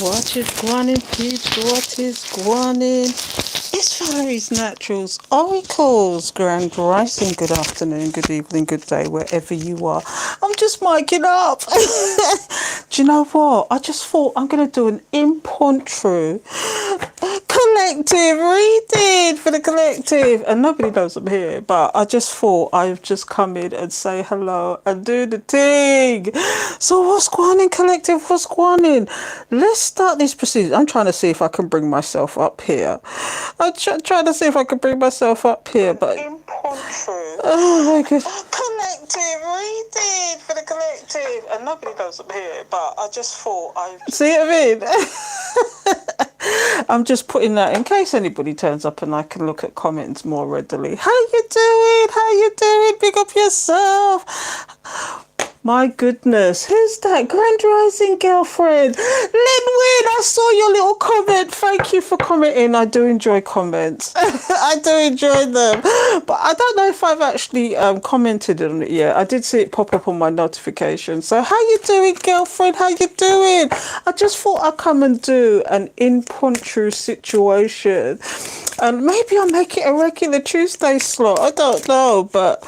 What is gwanning, peeps? What is gwanning? It's Valerie's Naturals Oracles. Grand Rising, good afternoon, good evening, good day, wherever you are. I'm just miking up. Do you know what? I just thought I'm going to do an impromptu collective reading for the collective. And nobody knows I'm here, but I just thought I'd just come in and say hello and do the thing. So what's going on, collective? What's going on? Let's start this procedure. I'm trying to see if I can bring myself up here. I'm trying to see if I can bring myself up here, but oh my god. Collective reading for the collective. And nobody knows I'm here, but I just thought I see what I mean. I'm just putting that in case anybody turns up and I can look at comments more readily. How you doing? How you doing? Big up yourself. My goodness, who's that? Grand Rising girlfriend. Linwin, I saw your little comment. Thank you for commenting. I do enjoy comments. I do enjoy them. But I don't know if I've actually commented on it yet. I did see it pop up on my notification. So how you doing, girlfriend? How you doing? I just thought I'd come and do an impromptu situation. And maybe I'll make it a regular Tuesday slot. I don't know, but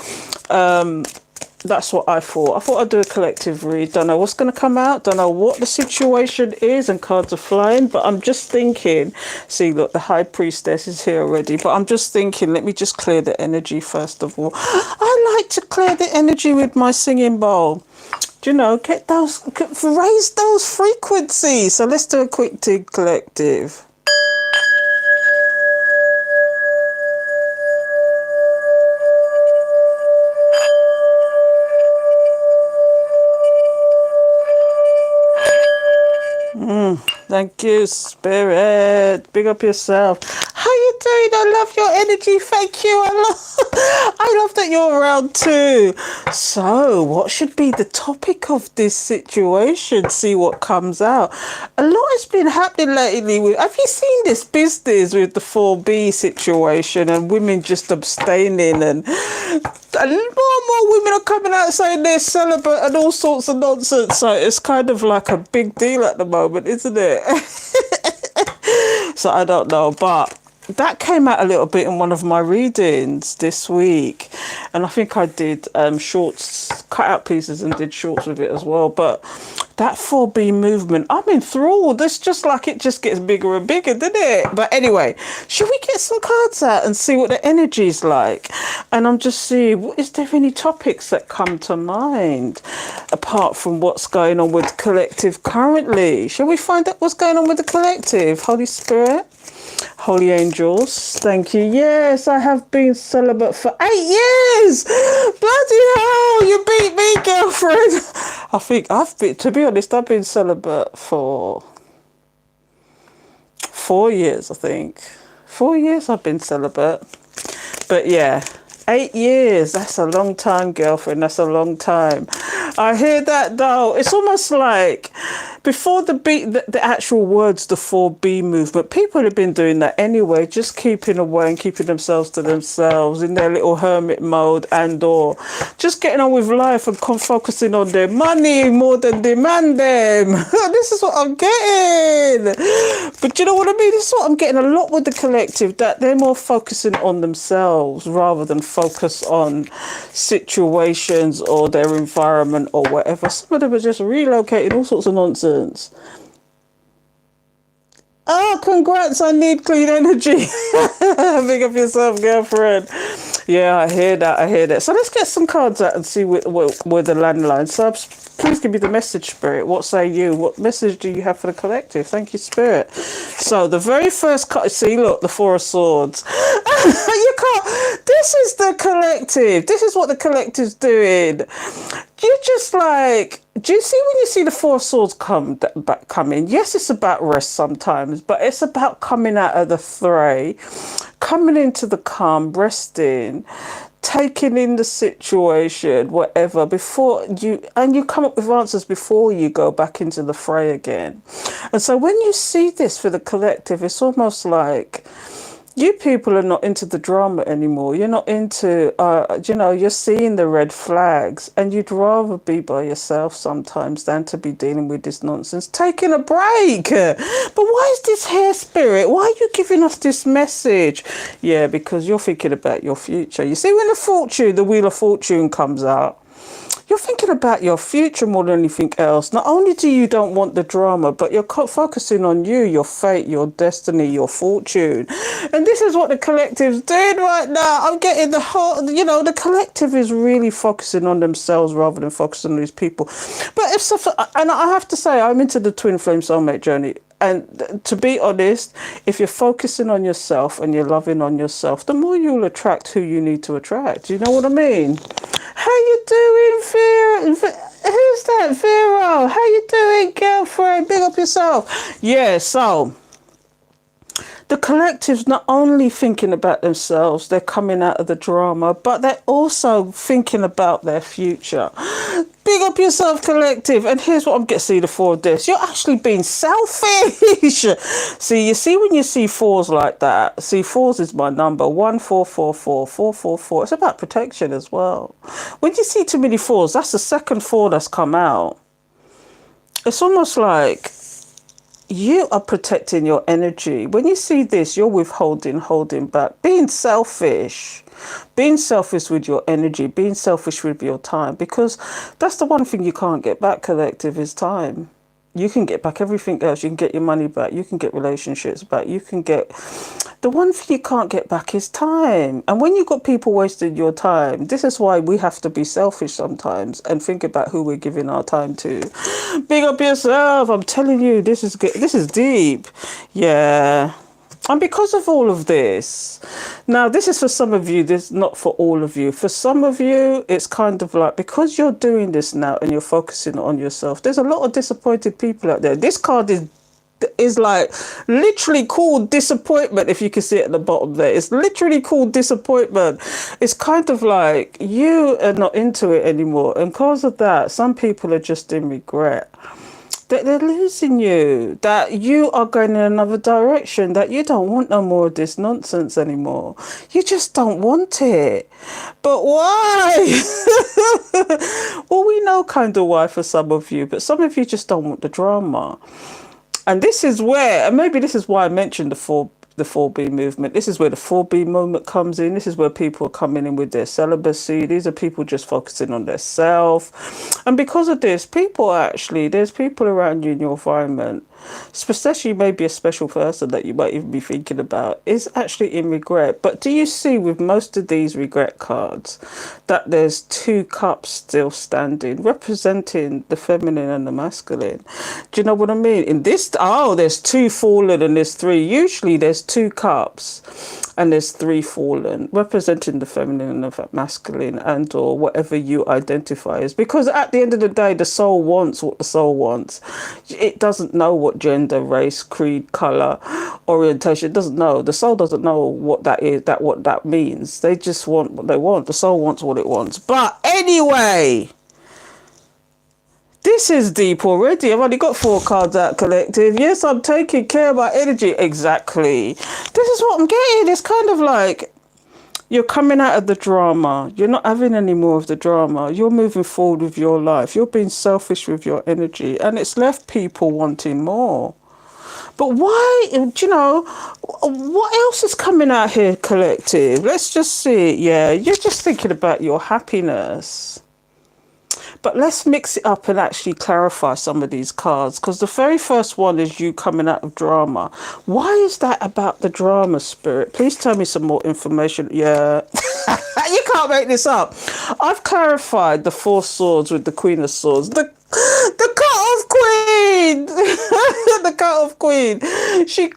that's what I thought. I thought I'd do a collective read. Don't know what's going to come out. Don't know what the situation is, and cards are flying. But I'm just thinking, see, look, the High Priestess is here already. But I'm just thinking, let me just clear the energy first of all. I like to clear the energy with my singing bowl. Do you know, get those, raise those frequencies. So let's do a quick dig collective. Thank you, Spirit. Big up yourself. How you doing? I love your energy. Thank you. I love that you're around too. So, what should be the topic of this situation? See what comes out. A lot has been happening lately. Have you seen this business with the 4B situation and women just abstaining and more and more women are coming out saying they're celibate and all sorts of nonsense. So it's kind of like a big deal at the moment, isn't it? So I don't know, but that came out a little bit in one of my readings this week, and I think I did shorts, cut out pieces and did shorts with it as well. But that 4B movement, I'm enthralled. It's just like it just gets bigger and bigger, doesn't it? But anyway, should we get some cards out and see what the energy's like? And I'm just seeing, is there any topics that come to mind apart from what's going on with the collective currently? Shall we find out what's going on with the collective? Holy Spirit, holy angels, thank you. Yes, I have been celibate for 8 years. Bloody hell, you beat me, girlfriend. I think I've been, to be honest, I've been celibate for 4 years, I think. 4 years I've been celibate. But yeah, 8 years, that's a long time, girlfriend. That's a long time. I hear that though. It's almost like before the actual words, the 4B movement, people have been doing that anyway, just keeping away and keeping themselves to themselves in their little hermit mode, and or just getting on with life and focusing on their money more than demand them. This is what I'm getting. But you know what I mean? This is what I'm getting a lot with the collective, that they're more focusing on themselves rather than focus on situations or their environment or whatever. Some of them are just relocating, all sorts of nonsense. Oh, congrats, I need clean energy. Big up yourself, girlfriend. Yeah, I hear that, I hear that. So let's get some cards out and see where the landline. So please give me the message, Spirit. What say you? What message do you have for the collective? Thank you, Spirit. So the very first card, see, look, the 4 of Swords. You can't, this is the collective. This is what the collective's doing. You're just like, do you see when you see the 4 of Swords come in? Yes, it's about rest sometimes, but it's about coming out of the fray, coming into the calm, resting, taking in the situation, whatever, before you come up with answers before you go back into the fray again. And so when you see this for the collective, it's almost like You people are not into the drama anymore. You're not into, you're seeing the red flags, and you'd rather be by yourself sometimes than to be dealing with this nonsense. Taking a break. But why is this hair spirit? Why are you giving us this message? Yeah, because you're thinking about your future. You see, when the Wheel of Fortune comes out, you're thinking about your future more than anything else. Not only do you don't want the drama, but you're focusing on you, your fate, your destiny, your fortune. And this is what the collective's doing right now. I'm getting the collective is really focusing on themselves rather than focusing on these people. But and I have to say, I'm into the twin flame soulmate journey. And to be honest, if you're focusing on yourself and you're loving on yourself, the more you'll attract who you need to attract. You know what I mean? How you doing, Vera? Who's that, Vera? How you doing, girlfriend? Big up yourself. Yeah, so the collective's not only thinking about themselves, they're coming out of the drama, but they're also thinking about their future. Big up yourself, collective. And here's what I'm getting. See the four of this. You're actually being selfish. See when you see fours like that. See, fours is my number. 1444 444. It's about protection as well. When you see too many fours, that's the second four that's come out. It's almost like you are protecting your energy. When you see this, you're withholding, holding back, being selfish. Being selfish with your energy, being selfish with your time, because that's the one thing you can't get back, collective, is time. You can get back everything else. You can get your money back. You can get relationships back. You can get... The one thing you can't get back is time. And when you've got people wasting your time, this is why we have to be selfish sometimes and think about who we're giving our time to. Big up yourself. I'm telling you, this is good. This is deep. Yeah. And because of all of this, now this is for some of you, this is not for all of you. For some of you, it's kind of like, because you're doing this now and you're focusing on yourself, there's a lot of disappointed people out there. This card is like literally called disappointment. If you can see it at the bottom there, it's literally called disappointment. It's kind of like you are not into it anymore, and because of that, some people are just in regret that they're losing you, that you are going in another direction, that you don't want no more of this nonsense anymore. You just don't want it. But why? Well, we know kind of why for some of you, but some of you just don't want the drama. And this is where, and maybe this is why I mentioned the 4B movement. This is where the 4B movement comes in. This is where people are coming in with their celibacy. These are people just focusing on their self. And because of this, there's people around you in your environment, especially maybe a special person that you might even be thinking about, is actually in regret. But do you see with most of these regret cards that there's 2 cups still standing, representing the feminine and the masculine? Do you know what I mean? In this, there's 2 fallen and there's 3. Usually there's 2 cups and there's 3 fallen, representing the feminine and the masculine, and or whatever you identify as. Because at the end of the day, the soul wants what the soul wants. It doesn't know what gender, race, creed, color, orientation. It doesn't know. The soul doesn't know what that is, what that means. They just want what they want. The soul wants what it wants. But anyway, this is deep already. I've only got 4 cards out, collective. Yes, I'm taking care of my energy. Exactly. This is what I'm getting. It's kind of like you're coming out of the drama. You're not having any more of the drama. You're moving forward with your life. You're being selfish with your energy. And it's left people wanting more. But why, what else is coming out here, collective? Let's just see. Yeah, you're just thinking about your happiness. But let's mix it up and actually clarify some of these cards, because the very first one is you coming out of drama. Why is that about the drama, Spirit? Please tell me some more information. Yeah, you can't make this up. I've clarified the 4 swords with the Queen of Swords. The cut-off queen! The cut-off queen. She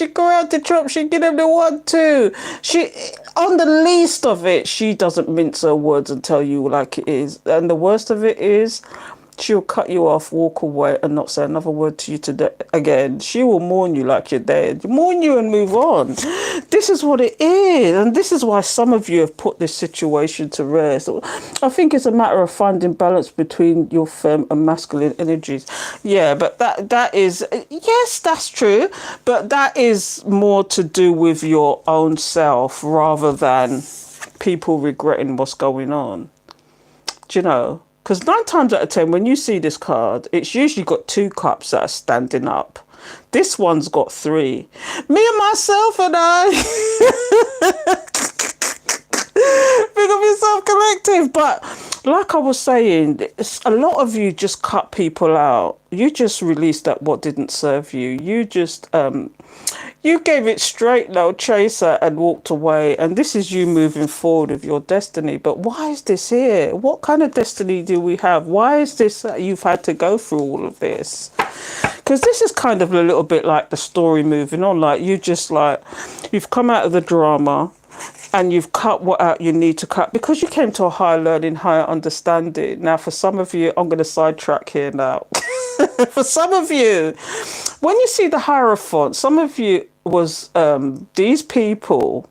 corrupted Trump, she did him the 1-2. She, on the least of it, she doesn't mince her words and tell you like it is. And the worst of it is, She'll cut you off, walk away, and not say another word to you today again. She will mourn you like you're dead. Mourn you and move on. This is what it is. And this is why some of you have put this situation to rest. I think it's a matter of finding balance between your femme and masculine energies. Yeah, but that is, yes, that's true. But that is more to do with your own self rather than people regretting what's going on. Do you know? Because 9 times out of 10, when you see this card, it's usually got 2 cups that are standing up. This one's got 3. Me and myself and I. Big up yourself, collective. But like I was saying, a lot of you just cut people out. You just released that what didn't serve you. You just you gave it straight, no chaser, and walked away. And this is you moving forward with your destiny. But why is this here? What kind of destiny do we have? Why is this you've had to go through all of this? Because this is kind of a little bit like the story moving on. Like you just like, you've come out of the drama and you've cut what out you need to cut because you came to a higher learning, higher understanding. Now, for some of you, I'm going to sidetrack here now. For some of you, when you see the Hierophant, some of you was these people,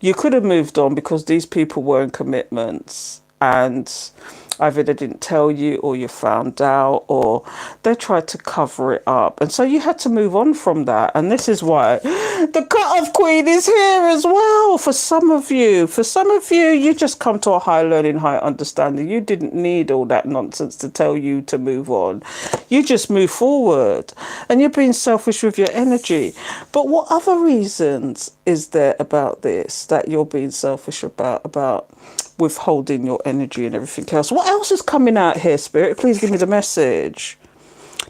you could have moved on because these people were in commitments and either they didn't tell you or you found out or they tried to cover it up. And so you had to move on from that. And this is why the cut-off queen is here as well for some of you. For some of you, you just come to a high learning, high understanding. You didn't need all that nonsense to tell you to move on. You just move forward and you're being selfish with your energy. But what other reasons is there about this that you're being selfish about withholding your energy and everything else? What else is coming out here, Spirit? Please give me the message.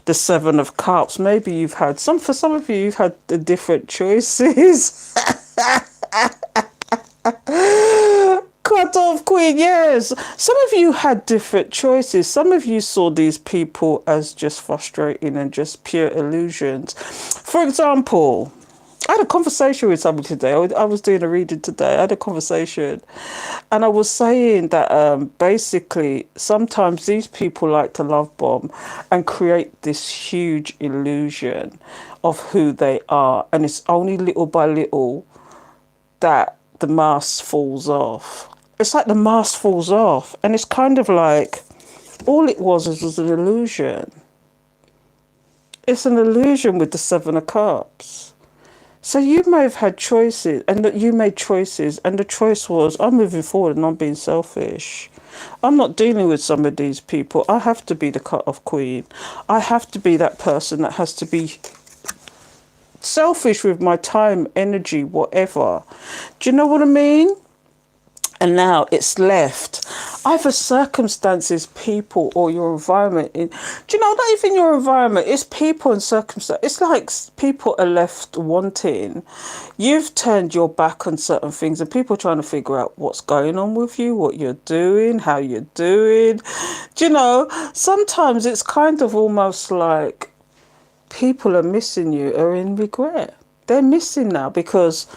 The 7 of Cups. Maybe you've had for some of you, you've had the different choices. Cut off queen, yes. Some of you had different choices. Some of you saw these people as just frustrating and just pure illusions. For example, I had a conversation with somebody today. I was doing a reading today. I had a conversation and I was saying that basically sometimes these people like to love bomb and create this huge illusion of who they are. And it's only little by little that the mask falls off. It's like the mask falls off. And it's kind of like all it was an illusion. It's an illusion with the 7 of Cups. So you may have had choices, and that you made choices, and the choice was, I'm moving forward and I'm being selfish. I'm not dealing with some of these people. I have to be the cut-off queen. I have to be that person that has to be selfish with my time, energy, whatever. Do you know what I mean? And now it's left either circumstances, people, or your environment. Do you know, not even your environment, it's people and circumstances. It's like people are left wanting. You've turned your back on certain things and people are trying to figure out what's going on with you, what you're doing, how you're doing. Do you know, sometimes it's kind of almost like people are missing you, are in regret. They're missing now because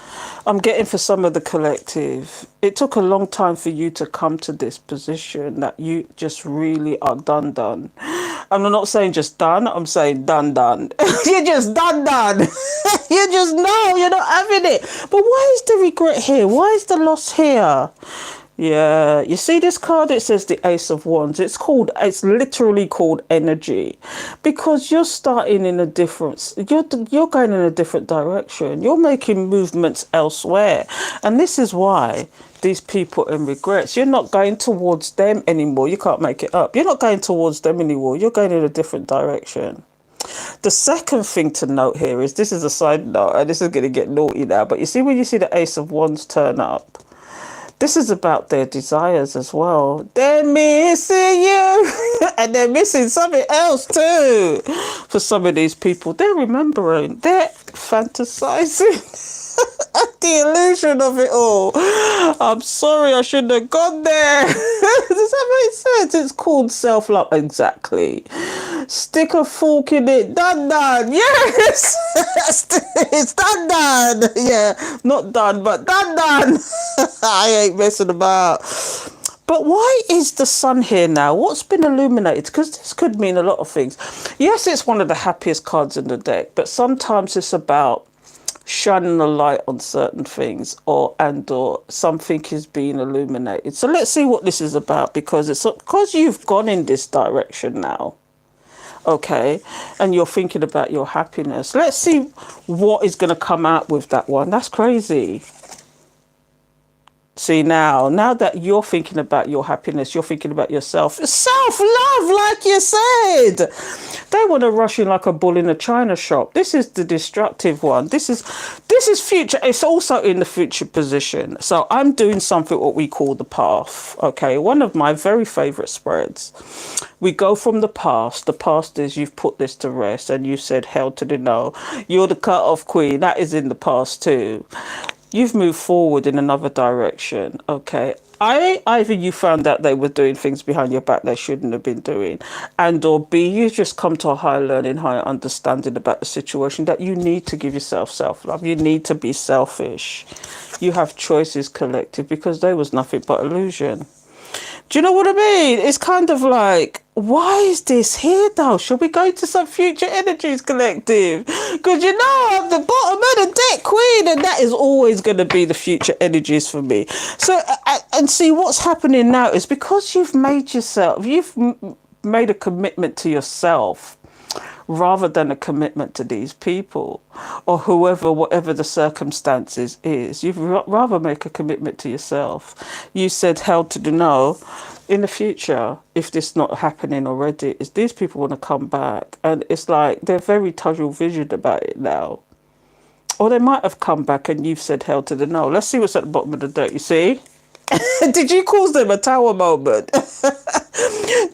I'm getting for some of the collective. It took a long time for you to come to this position that you just really are done. I'm not saying just done. I'm saying done. You're just done. You just know you're not having it. But why is the regret here? Why is the loss here? Yeah, you see this card, it says the Ace of Wands. It's literally called energy because you're starting in a different, you're going in a different direction. You're making movements elsewhere. And this is why these people are in regrets. You're not going towards them anymore. You can't make it up. You're not going towards them anymore. You're going in a different direction. The second thing to note here is, this is a side note, and this is going to get naughty now, but you see when you see the Ace of Wands turn up, this is about their desires as well. They're missing you. And they're missing something else too. For some of these people, they're remembering. They're fantasizing. The illusion of it all. I'm sorry, I shouldn't have gone there. Does that make sense? It's called self-love. Exactly. Stick a fork in it. Done. Yes. It's done. Yeah. Not done, but done. I ain't messing about. But why is the sun here now? What's been illuminated? Because this could mean a lot of things. Yes, it's one of the happiest cards in the deck, but sometimes it's about shining a light on certain things, or something is being illuminated. So let's see what this is about, because it's because you've gone in this direction now. Okay, and you're thinking about your happiness. Let's see what is going to come out with that one. That's crazy. See, now that you're thinking about your happiness, you're thinking about yourself. Self-love, like you said. They want to rush in like a bull in a china shop. This is the destructive one. This is future. It's also in the future position. So I'm doing something what we call the path. Okay, one of my very favorite spreads. We go from the past. The past is you've put this to rest and you said hell to the no. You're the cut-off queen. That is in the past too. You've moved forward in another direction, okay? Either you found out they were doing things behind your back they shouldn't have been doing, and or B, you just come to a higher learning, higher understanding about the situation that you need to give yourself self-love. You need to be selfish. You have choices collective, because there was nothing but illusion. Do you know what I mean? It's kind of like, why is this here though? Should we go to some future energies collective? Because you know, I'm the bottom of the deck queen, and that is always going to be the future energies for me. So, and see what's happening now is because you've made made a commitment to yourself, rather than a commitment to these people or whoever, whatever the circumstances is. You'd rather make a commitment to yourself. You said hell to the no. In the future, if this is not happening already, is these people want to come back, and it's like they're very tunnel visioned about it now. Or they might have come back and you've said hell to the no. Let's see what's at the bottom of the deck. You see? Did you cause them a tower moment?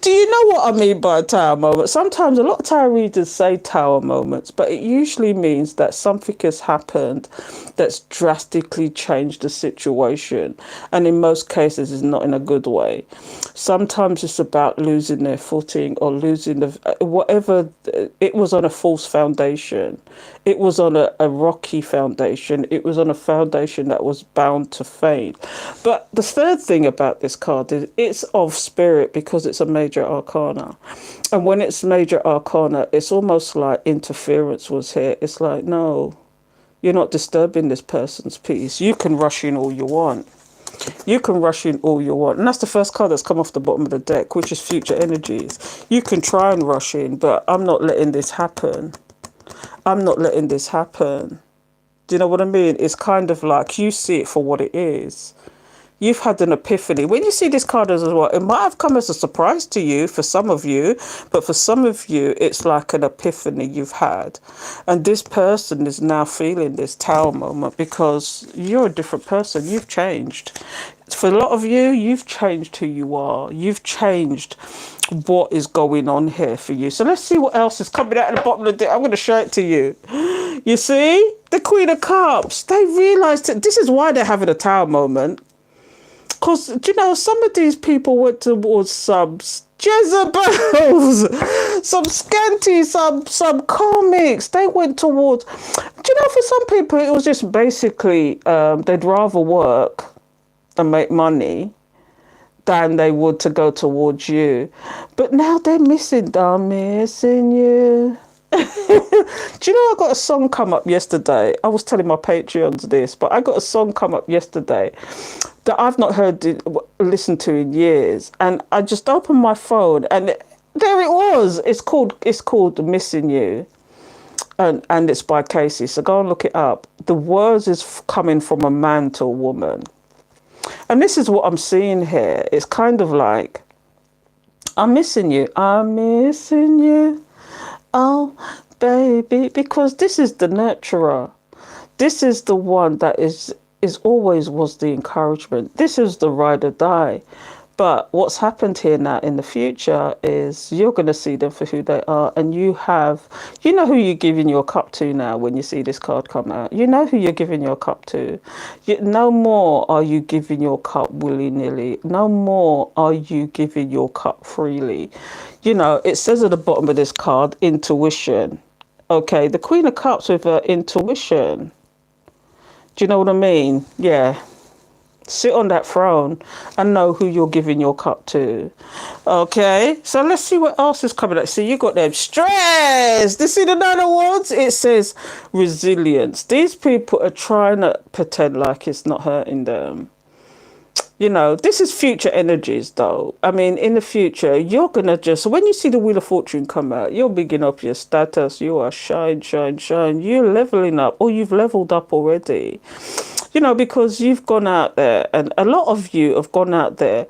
Do you know what I mean by a tower moment? Sometimes a lot of tarot readers say tower moments, but it usually means that something has happened that's drastically changed the situation, and in most cases is not in a good way. Sometimes it's about losing their footing or losing whatever. It was on a false foundation. It was on a rocky foundation. It was on a foundation that was bound to fade. But the third thing about this card is it's of spirit, because it's a major arcana. And when it's major arcana, it's almost like interference was here. It's like, no, you're not disturbing this person's peace. You can rush in all you want. You can rush in all you want. And that's the first card that's come off the bottom of the deck, which is future energies. You can try and rush in, but I'm not letting this happen. I'm not letting this happen. Do you know what I mean? It's kind of like you see it for what it is. You've had an epiphany. When you see this card as well, it might have come as a surprise to you for some of you, but for some of you, it's like an epiphany you've had. And this person is now feeling this tower moment because you're a different person. You've changed. For a lot of you, you've changed who you are. You've changed what is going on here for you. So let's see what else is coming out at the bottom of the deck. I'm going to show it to you. You see? The Queen of Cups. They realised that this is why they're having a tower moment. Because, you know, some of these people went towards some Jezebels, some scanty, some karmics. They went towards, do you know, for some people, it was just basically they'd rather work and make money than they would to go towards you. But now they're missing, I'm missing you. Do you know I got a song come up yesterday? I was telling my Patreons this, but I got a song come up yesterday that I've not listened to in years, and I just opened my phone and there it was. It's called Missing You, and it's by Casey. So go and look it up. The words is coming from a man to a woman, and this is what I'm seeing here. It's kind of like, I'm missing you. I'm missing you. Oh, baby, because this is the nurturer. This is the one that is always was the encouragement. This is the ride or die. But what's happened here now in the future is you're going to see them for who they are. And you know who you're giving your cup to now when you see this card come out. You know who you're giving your cup to. No more are you giving your cup willy-nilly. No more are you giving your cup freely. You know, it says at the bottom of this card, intuition. Okay, the Queen of Cups with her intuition. Do you know what I mean? Yeah. Sit on that throne and know who you're giving your cup to. Okay, so let's see what else is coming up. See, you got them stress. This is the Nine of Wands. It says resilience. These people are trying to pretend like it's not hurting them. You know, this is future energies, though. I mean, in the future, you're going to just, when you see the Wheel of Fortune come out, you're bigging up your status. You are shine, shine, shine. You're leveling up, or you've leveled up already. You know, because you've gone out there, and a lot of you have gone out there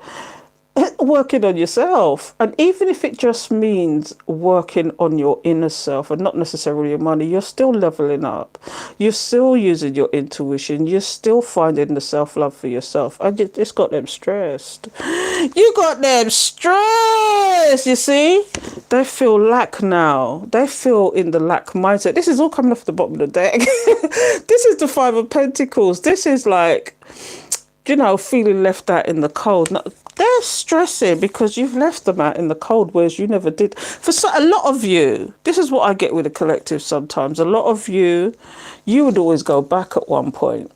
working on yourself. And even if it just means working on your inner self and not necessarily your money, you're still leveling up. You're still using your intuition. You're still finding the self-love for yourself. And you just got them stressed. You got them stressed, you see? They feel lack now. They feel in the lack mindset. This is all coming off the bottom of the deck. This is the Five of Pentacles. This is like, you know, feeling left out in the cold. Now, they're stressing because you've left them out in the cold, whereas you never did. For a lot of you, this is what I get with the collective sometimes. A lot of you, you would always go back at one point.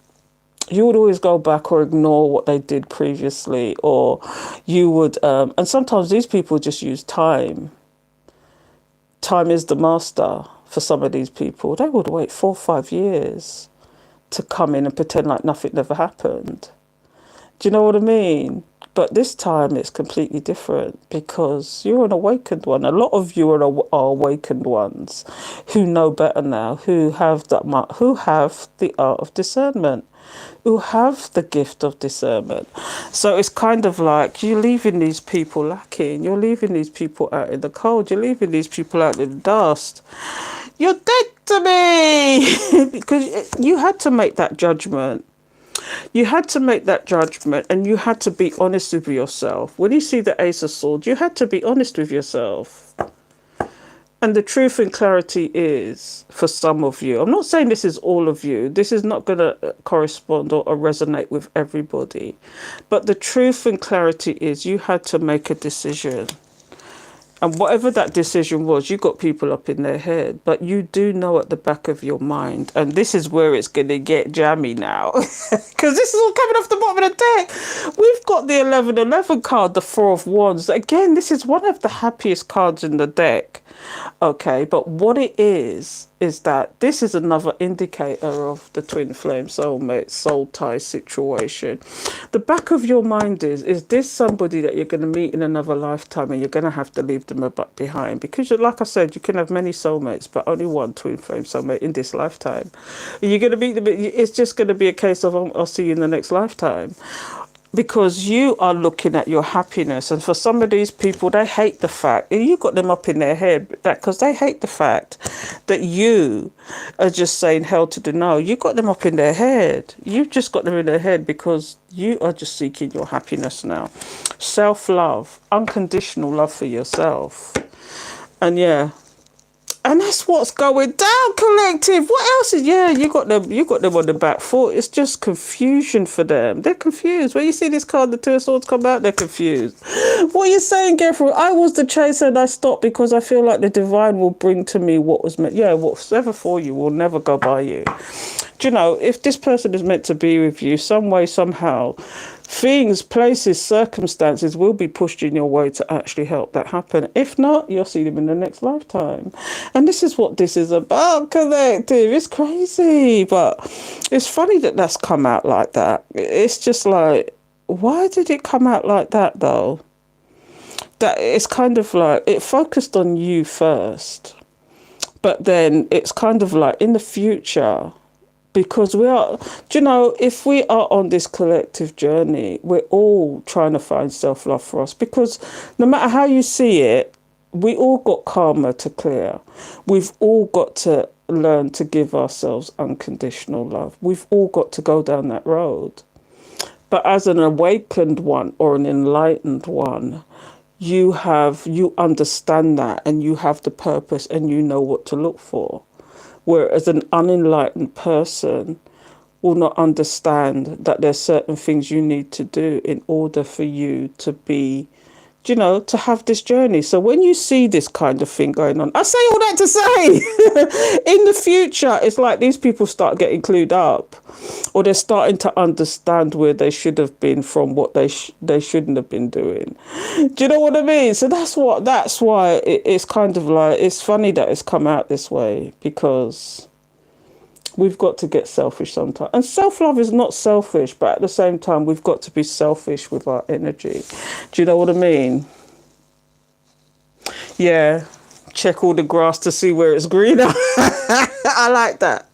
You would always go back or ignore what they did previously, or you would, and sometimes these people just use time. Time is the master for some of these people. They would wait 4 or 5 years to come in and pretend like nothing never happened. Do you know what I mean? But this time it's completely different because you're an awakened one. A lot of you are awakened ones who know better now, who have the art of discernment, who have the gift of discernment. So it's kind of like you're leaving these people lacking. You're leaving these people out in the cold. You're leaving these people out in the dust. You're dead to me because you had to make that judgment. You had to make that judgment, and you had to be honest with yourself. When you see the Ace of Swords, you had to be honest with yourself. And the truth and clarity is, for some of you, I'm not saying this is all of you. This is not going to correspond or resonate with everybody. But the truth and clarity is you had to make a decision. And whatever that decision was, you got people up in their head, but you do know at the back of your mind, and this is where it's going to get jammy now, because this is all coming off the bottom of the deck. We've got the 1111 card, the Four of Wands. Again, this is one of the happiest cards in the deck. Okay, but what it is that this is another indicator of the twin flame soulmate soul tie situation. The back of your mind is this somebody that you're going to meet in another lifetime, and you're going to have to leave them behind? Because like I said, you can have many soulmates, but only one twin flame soulmate in this lifetime. You're going to meet them. It's just going to be a case of I'll see you in the next lifetime. Because you are looking at your happiness, and for some of these people, they hate the fact, and you got them up in their head, that because they hate the fact that you are just saying hell to the no. You got them up in their head. You've just got them in their head because you are just seeking your happiness now. Self-love, unconditional love for yourself. And yeah. And that's what's going down, collective. What else is? Yeah, you got them on the back foot. It's just confusion for them. They're confused. When you see this card, the Two of Swords come out, they're confused. What are you saying, Gertrude? I was the chaser and I stopped because I feel like the divine will bring to me what was meant. Yeah, what's ever for you will never go by you. Do you know, if this person is meant to be with you some way, somehow, things, places, circumstances will be pushed in your way to actually help that happen. If not, you'll see them in the next lifetime. And this is what this is about, collective. It's crazy, but it's funny that that's come out like that. It's just like, why did it come out like that, though? That it's kind of like, it focused on you first, but then it's kind of like in the future, because we are, do you know, if we are on this collective journey, we're all trying to find self-love for us, because no matter how you see it, we all got karma to clear. We've all got to learn to give ourselves unconditional love. We've all got to go down that road. But as an awakened one or an enlightened one, you understand that, and you have the purpose, and you know what to look for. Whereas an unenlightened person will not understand that there's certain things you need to do in order for you to be you know, to have this journey. So when you see this kind of thing going on, I say all that to say, in the future, it's like these people start getting clued up, or they're starting to understand where they should have been from what they shouldn't have been doing. Do you know what I mean? So that's why it's kind of like, it's funny that it's come out this way, because we've got to get selfish sometimes. And self-love is not selfish, but at the same time, we've got to be selfish with our energy. Do you know what I mean? Yeah. Check all the grass to see where it's greener. I like that.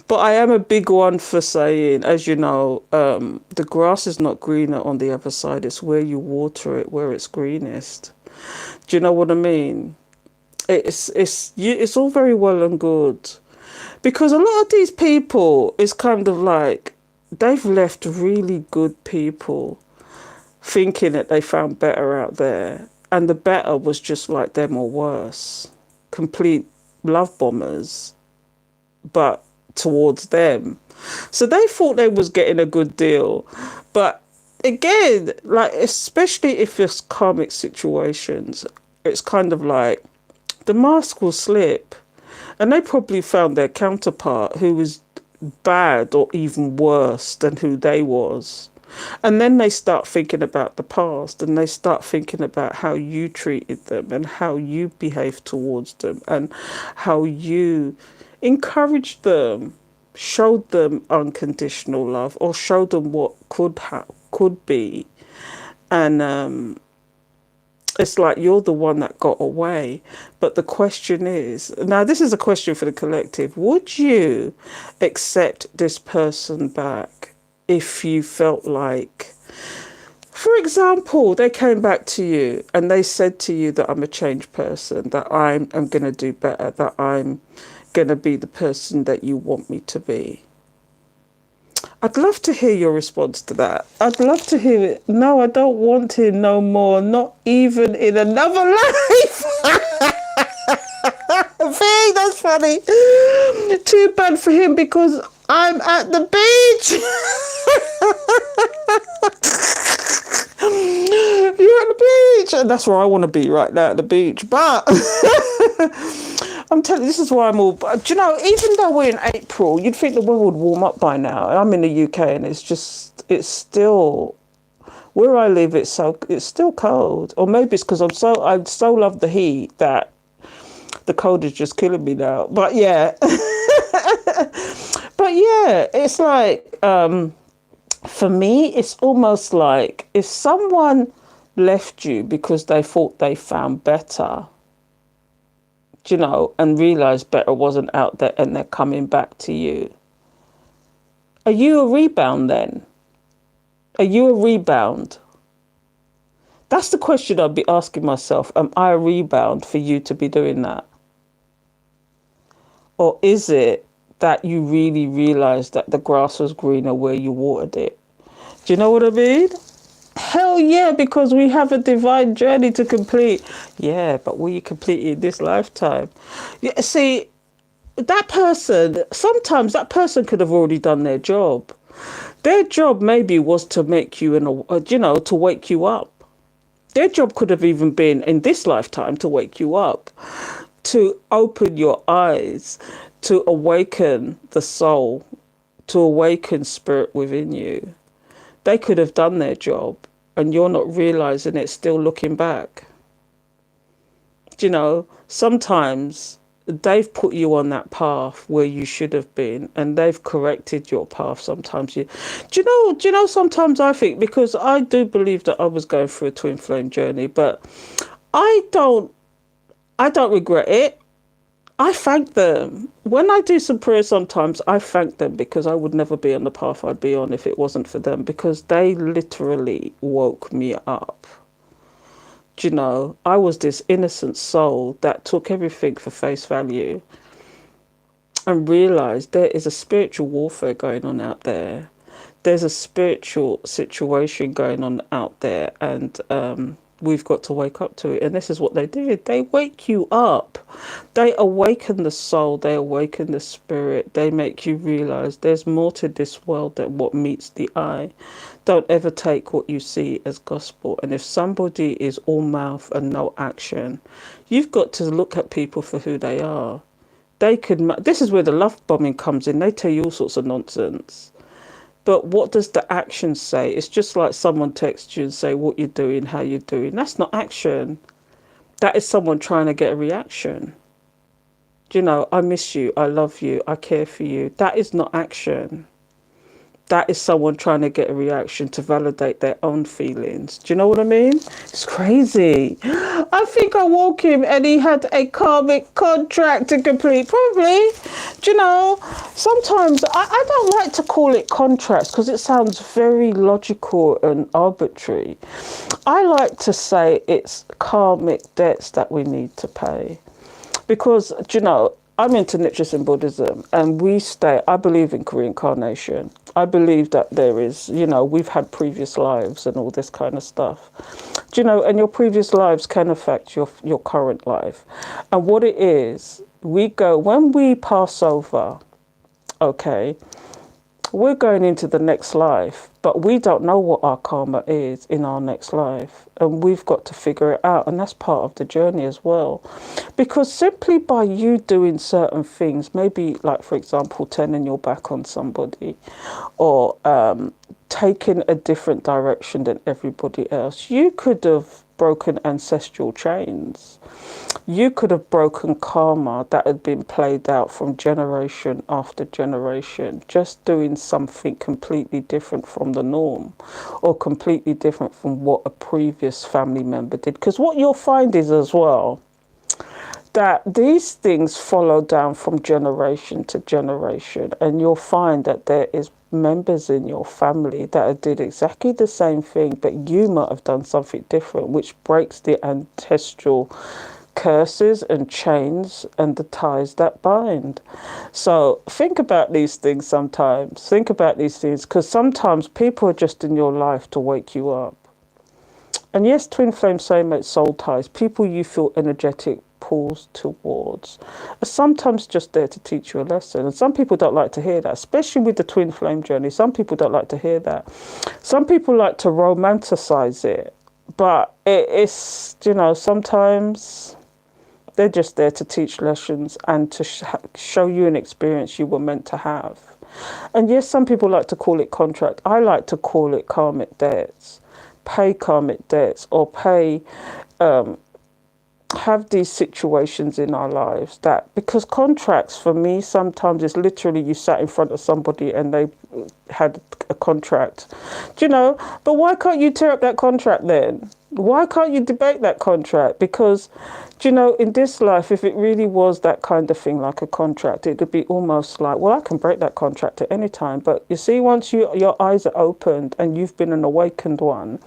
But I am a big one for saying, as you know, the grass is not greener on the other side. It's where you water it, where it's greenest. Do you know what I mean? It's all very well and good. Because a lot of these people, is kind of like, they've left really good people thinking that they found better out there. And the better was just like them or worse. Complete love bombers, but towards them. So they thought they was getting a good deal. But again, like, especially if it's karmic situations, it's kind of like the mask will slip. And they probably found their counterpart who was bad or even worse than who they was. And then they start thinking about the past, and they start thinking about how you treated them and how you behaved towards them and how you encouraged them, showed them unconditional love, or showed them what could be. And it's like you're the one that got away. But the question is, now this is a question for the collective, would you accept this person back if you felt like, for example, they came back to you and they said to you that I'm a changed person, that I'm going to do better, that I'm going to be the person that you want me to be? I'd love to hear your response to that. I'd love to hear it. No, I don't want him no more. Not even in another life. Hey, that's funny. Too bad for him because I'm at the beach. You're at the beach. And that's where I want to be right now, at the beach. But I'm telling you, this is why I'm all... Do you know, even though we're in April, you'd think the weather would warm up by now. I'm in the UK and it's still... Where I live, it's still cold. Or maybe it's because I so love the heat that the cold is just killing me now. But yeah. But yeah, it's like... for me, it's almost like if someone left you because they thought they found better, you know, and realised better wasn't out there and they're coming back to you, are you a rebound then? Are you a rebound? That's the question I'd be asking myself. Am I a rebound for you to be doing that? Or is it that you really realised that the grass was greener where you watered it? Do you know what I mean? Hell yeah, because we have a divine journey to complete. Yeah, but will you complete it in this lifetime? Yeah, see, sometimes that person could have already done their job. Their job maybe was to make you, to wake you up. Their job could have even been in this lifetime to wake you up, to open your eyes, to awaken the soul, to awaken spirit within you. They could have done their job and you're not realizing it, still looking back. You know, sometimes they've put you on that path where you should have been and they've corrected your path. Sometimes do you know, sometimes I think, because I do believe that I was going through a twin flame journey, but I don't regret it. I thank them. When I do some prayers sometimes, I thank them because I would never be on the path I'd be on if it wasn't for them, because they literally woke me up. You know, I was this innocent soul that took everything for face value and realised there is a spiritual warfare going on out there. There's a spiritual situation going on out there, and we've got to wake up to it. And this is what they did. They wake you up. They awaken the soul. They awaken the spirit. They make you realize there's more to this world than what meets the eye. Don't ever take what you see as gospel. And if somebody is all mouth and no action, you've got to look at people for who they are. They could. This is where the love bombing comes in. They tell you all sorts of nonsense. But what does the action say? It's just like someone texts you and say what you're doing, how you're doing. That's not action. That is someone trying to get a reaction. Do you know, I miss you, I love you, I care for you. That is not action. That is someone trying to get a reaction to validate their own feelings. Do you know what I mean? It's crazy. I think I woke him and he had a karmic contract to complete. Probably. Do you know, sometimes I don't like to call it contracts because it sounds very logical and arbitrary. I like to say it's karmic debts that we need to pay. Because, do you know, I'm into Nichiren Buddhism and I believe in reincarnation. I believe that there is, you know, we've had previous lives and all this kind of stuff. Do you know, and your previous lives can affect your current life. And what it is, when we pass over, okay, we're going into the next life, but we don't know what our karma is in our next life. And we've got to figure it out. And that's part of the journey as well. Because simply by you doing certain things, maybe like, for example, turning your back on somebody or taking a different direction than everybody else, you could have broken ancestral chains. You could have broken karma that had been played out from generation after generation, just doing something completely different from the norm or completely different from what a previous family member did. Because what you'll find is as well, that these things follow down from generation to generation, and you'll find that there is members in your family that did exactly the same thing, but you might have done something different, which breaks the ancestral curses and chains and the ties that bind. So think about these things sometimes. Think about these things, because sometimes people are just in your life to wake you up. And yes, twin flame, soulmate, soul ties, people you feel energetic pulls towards, are sometimes just there to teach you a lesson. And some people don't like to hear that, especially with the twin flame journey. Some people don't like to hear that. Some people like to romanticize it, but it's, you know, sometimes they're just there to teach lessons and to show you an experience you were meant to have. And yes, some people like to call it contract. I like to call it karmic debts. Pay karmic debts, or pay, have these situations in our lives that, because contracts for me sometimes is literally you sat in front of somebody and they had a contract. Do you know? But why can't you tear up that contract then? Why can't you debate that contract? Because, do you know, in this life, if it really was that kind of thing, like a contract, it would be almost like, well, I can break that contract at any time. But you see, once your eyes are opened and you've been an awakened one,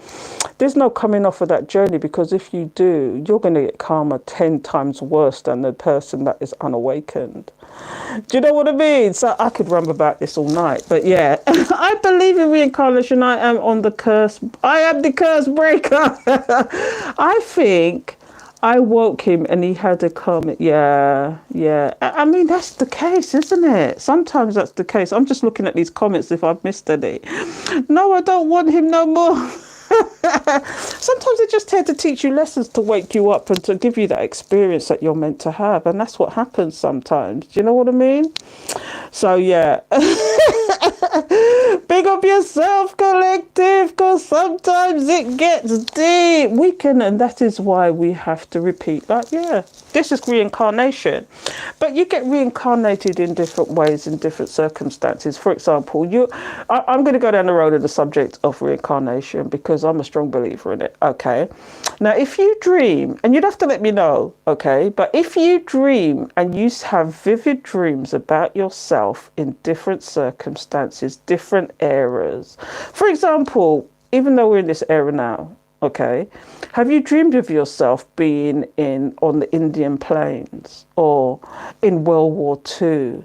there's no coming off of that journey, because if you do, you're going to get karma 10 times worse than the person that is unawakened. Do you know what I mean? So I could run about this all night, but yeah, I believe in reincarnation. I am on the curse. I am the curse breaker. I think I woke him and he had a karmic. Yeah. I mean, that's the case, isn't it? Sometimes that's the case. I'm just looking at these comments if I've missed any. No, I don't want him no more. Sometimes they're just here to teach you lessons, to wake you up and to give you that experience that you're meant to have. And that's what happens sometimes. Do you know what I mean? So, yeah. Big up yourself, collective, because sometimes it gets deep. And that is why we have to repeat, like, yeah, this is reincarnation. But you get reincarnated in different ways, in different circumstances. For example, I'm going to go down the road of the subject of reincarnation because I'm a strong believer in it. Okay. Now, if you dream, and you'd have to let me know, okay, but if you dream and you have vivid dreams about yourself in different circumstances, different eras. For example, even though we're in this era now, okay, have you dreamed of yourself being on the Indian plains, or in World War II,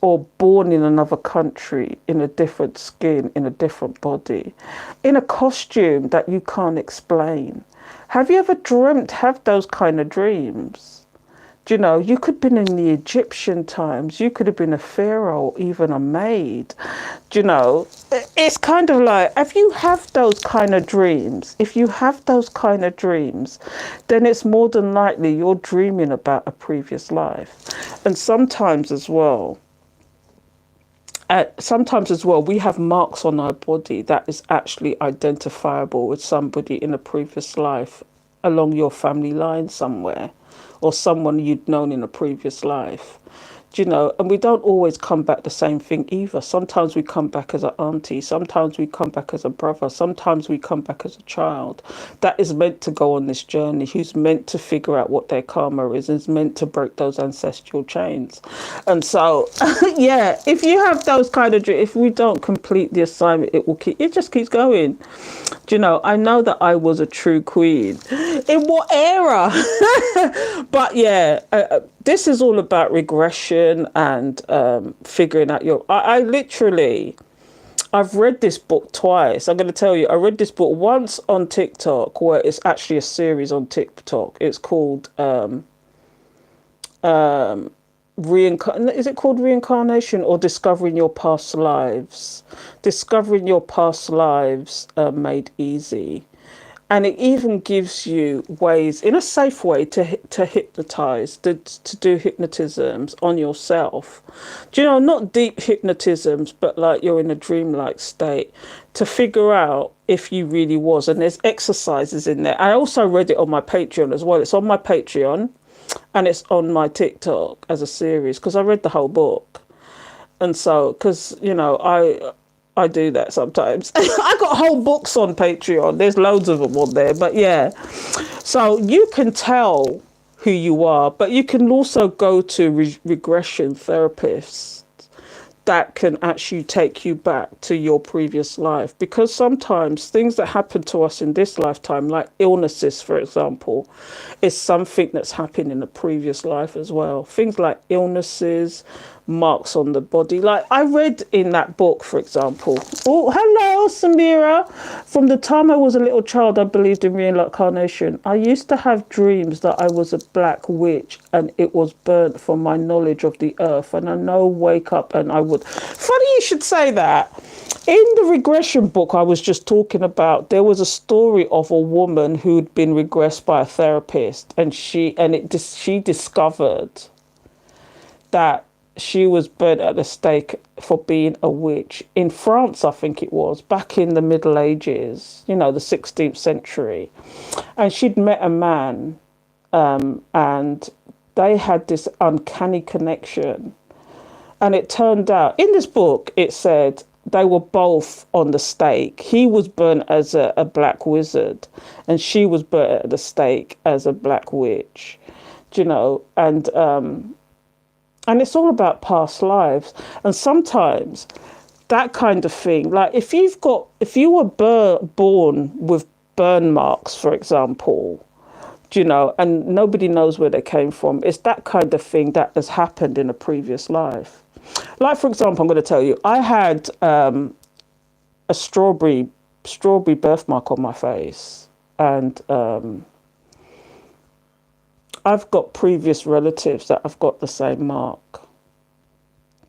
or born in another country, in a different skin, in a different body, in a costume that you can't explain? Have you ever have those kind of dreams? Do you know, you could have been in the Egyptian times, you could have been a pharaoh, even a maid. Do you know, it's kind of like, if you have those kind of dreams, if you have those kind of dreams, then it's more than likely you're dreaming about a previous life. And sometimes as well, we have marks on our body that is actually identifiable with somebody in a previous life along your family line somewhere, or someone you'd known in a previous life. Do you know? And we don't always come back the same thing either. Sometimes we come back as an auntie, sometimes we come back as a brother, sometimes we come back as a child that is meant to go on this journey, who's meant to figure out what their karma is meant to break those ancestral chains. And so, yeah, if you have those kind of, if we don't complete the assignment, it just keeps going. Do you know, I know that I was a true queen. In what era? But yeah, this is all about regression and figuring out your... I've read this book twice. I'm going to tell you, I read this book once on TikTok, where it's actually a series on TikTok. It's called... is it called Reincarnation or Discovering Your Past Lives? Discovering Your Past Lives Made Easy. And it even gives you ways, in a safe way, to hypnotize, to do hypnotisms on yourself. Do you know, not deep hypnotisms, but like you're in a dreamlike state, to figure out if you really was. And there's exercises in there. I also read it on my Patreon as well. It's on my Patreon and it's on my TikTok as a series, because I read the whole book. And so, because, you know, I do that sometimes. I got whole books on Patreon. There's loads of them on there. But yeah, so you can tell who you are, but you can also go to regression therapists that can actually take you back to your previous life. Because sometimes things that happen to us in this lifetime, like illnesses, for example, is something that's happened in a previous life as well. Things like illnesses, marks on the body. Like I read in that book, for example, oh, hello, Samira. From the time I was a little child, I believed in reincarnation. I used to have dreams that I was a black witch and it was burnt from my knowledge of the earth. And I know wake up and I would... Funny you should say that. In the regression book I was just talking about, there was a story of a woman who'd been regressed by a therapist, and she discovered that she was burnt at the stake for being a witch in France, I think it was, back in the Middle Ages, you know, the 16th century. And she'd met a man, and they had this uncanny connection. And it turned out, in this book, it said they were both on the stake. He was burnt as a black wizard, and she was burnt at the stake as a black witch, you know, and it's all about past lives. And sometimes that kind of thing, like if you were born with burn marks, for example, you know, and nobody knows where they came from, it's that kind of thing that has happened in a previous life. Like, for example, I'm going to tell you, I had a strawberry birthmark on my face, and I've got previous relatives that have got the same mark.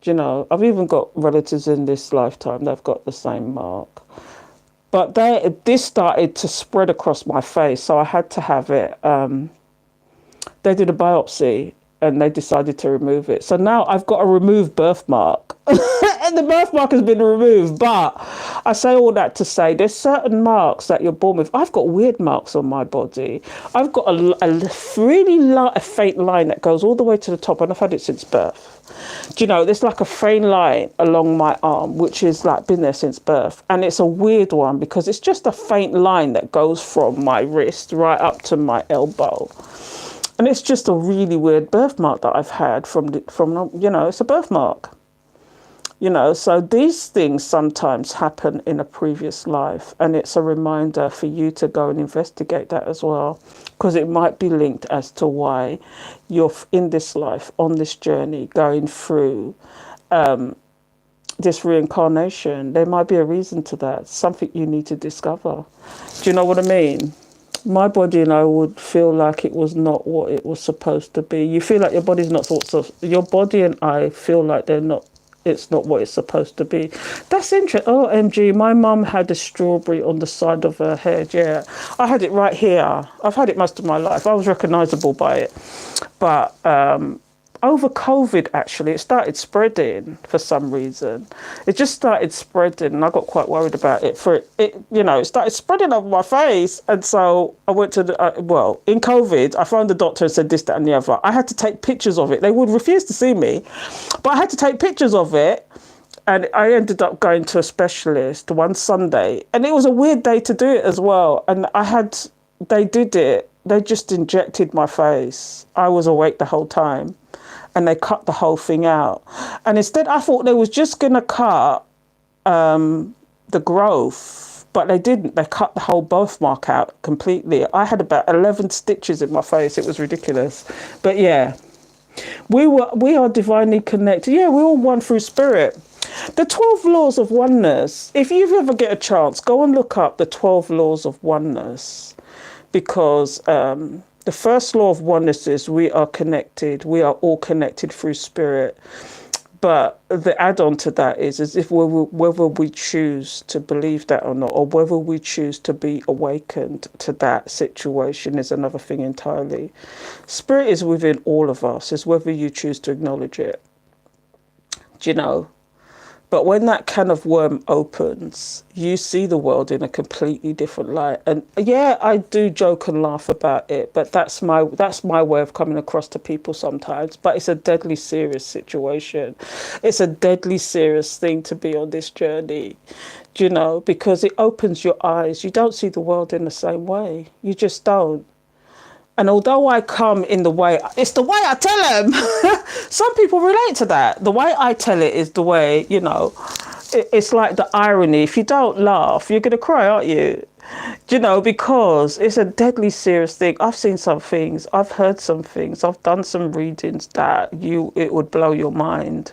You know, I've even got relatives in this lifetime that have got the same mark. But this started to spread across my face, so I had to have it. They did a biopsy and they decided to remove it. So now I've got a removed birthmark. And the birthmark has been removed. But I say all that to say there's certain marks that you're born with. I've got weird marks on my body. I've got a faint line that goes all the way to the top, and I've had it since birth. Do you know, there's like a faint line along my arm, which is like been there since birth. And it's a weird one because it's just a faint line that goes from my wrist right up to my elbow. And it's just a really weird birthmark that I've had from you know, it's a birthmark. You know, so these things sometimes happen in a previous life, and it's a reminder for you to go and investigate that as well, because it might be linked as to why you're in this life, on this journey, going through this reincarnation. There might be a reason to that, something you need to discover. Do you know what I mean? my body and I would feel like it was not what it was supposed to be. You feel like your body's not your body and I feel like it's not what it's supposed to be. That's interesting. Oh, MG, my mum had a strawberry on the side of her head. Yeah, I had it right here. I've had it most of my life. I was recognisable by it. But over COVID, actually, it started spreading for some reason. It just started spreading, and I got quite worried about it. It started spreading over my face, and so I went to in COVID, I phoned the doctor and said this, that, and the other. I had to take pictures of it. They would refuse to see me, but I had to take pictures of it, and I ended up going to a specialist one Sunday, and it was a weird day to do it as well. And they did it. They just injected my face. I was awake the whole time. And they cut the whole thing out. And instead, I thought they was just going to cut the growth, but they didn't. They cut the whole birthmark out completely. I had about 11 stitches in my face. It was ridiculous. But yeah, we are divinely connected. Yeah, we're all one through spirit. The 12 laws of oneness, if you ever get a chance, go and look up the 12 laws of oneness, because the first law of oneness is we are connected. We are all connected through spirit. But the add-on to that is if whether we choose to believe that or not, or whether we choose to be awakened to that situation is another thing entirely. Spirit is within all of us. It's whether you choose to acknowledge it. Do you know? But when that can of worm opens, you see the world in a completely different light. And yeah, I do joke and laugh about it, but that's my way of coming across to people sometimes. But it's a deadly serious situation. It's a deadly serious thing to be on this journey, you know, because it opens your eyes. You don't see the world in the same way. You just don't. And although I come in the way, it's the way I tell them. Some people relate to that. The way I tell it is the way, you know, it's like the irony. If you don't laugh, you're going to cry, aren't you? You know, because it's a deadly serious thing. I've seen some things. I've heard some things. I've done some readings that it would blow your mind.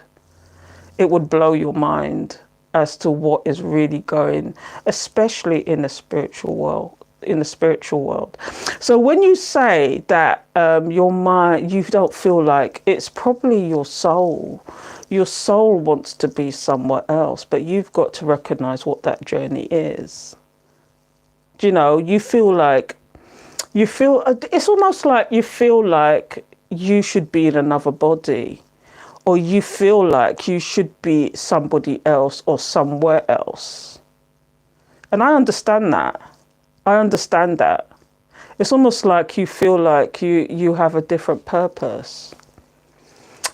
It would blow your mind as to what is really going, especially in the spiritual world. So when you say that your mind, you don't feel like, it's probably your soul wants to be somewhere else, but you've got to recognize what that journey is. You know, it's almost like you feel like you should be in another body, or you feel like you should be somebody else or somewhere else. And I understand that. It's almost like you feel like you have a different purpose.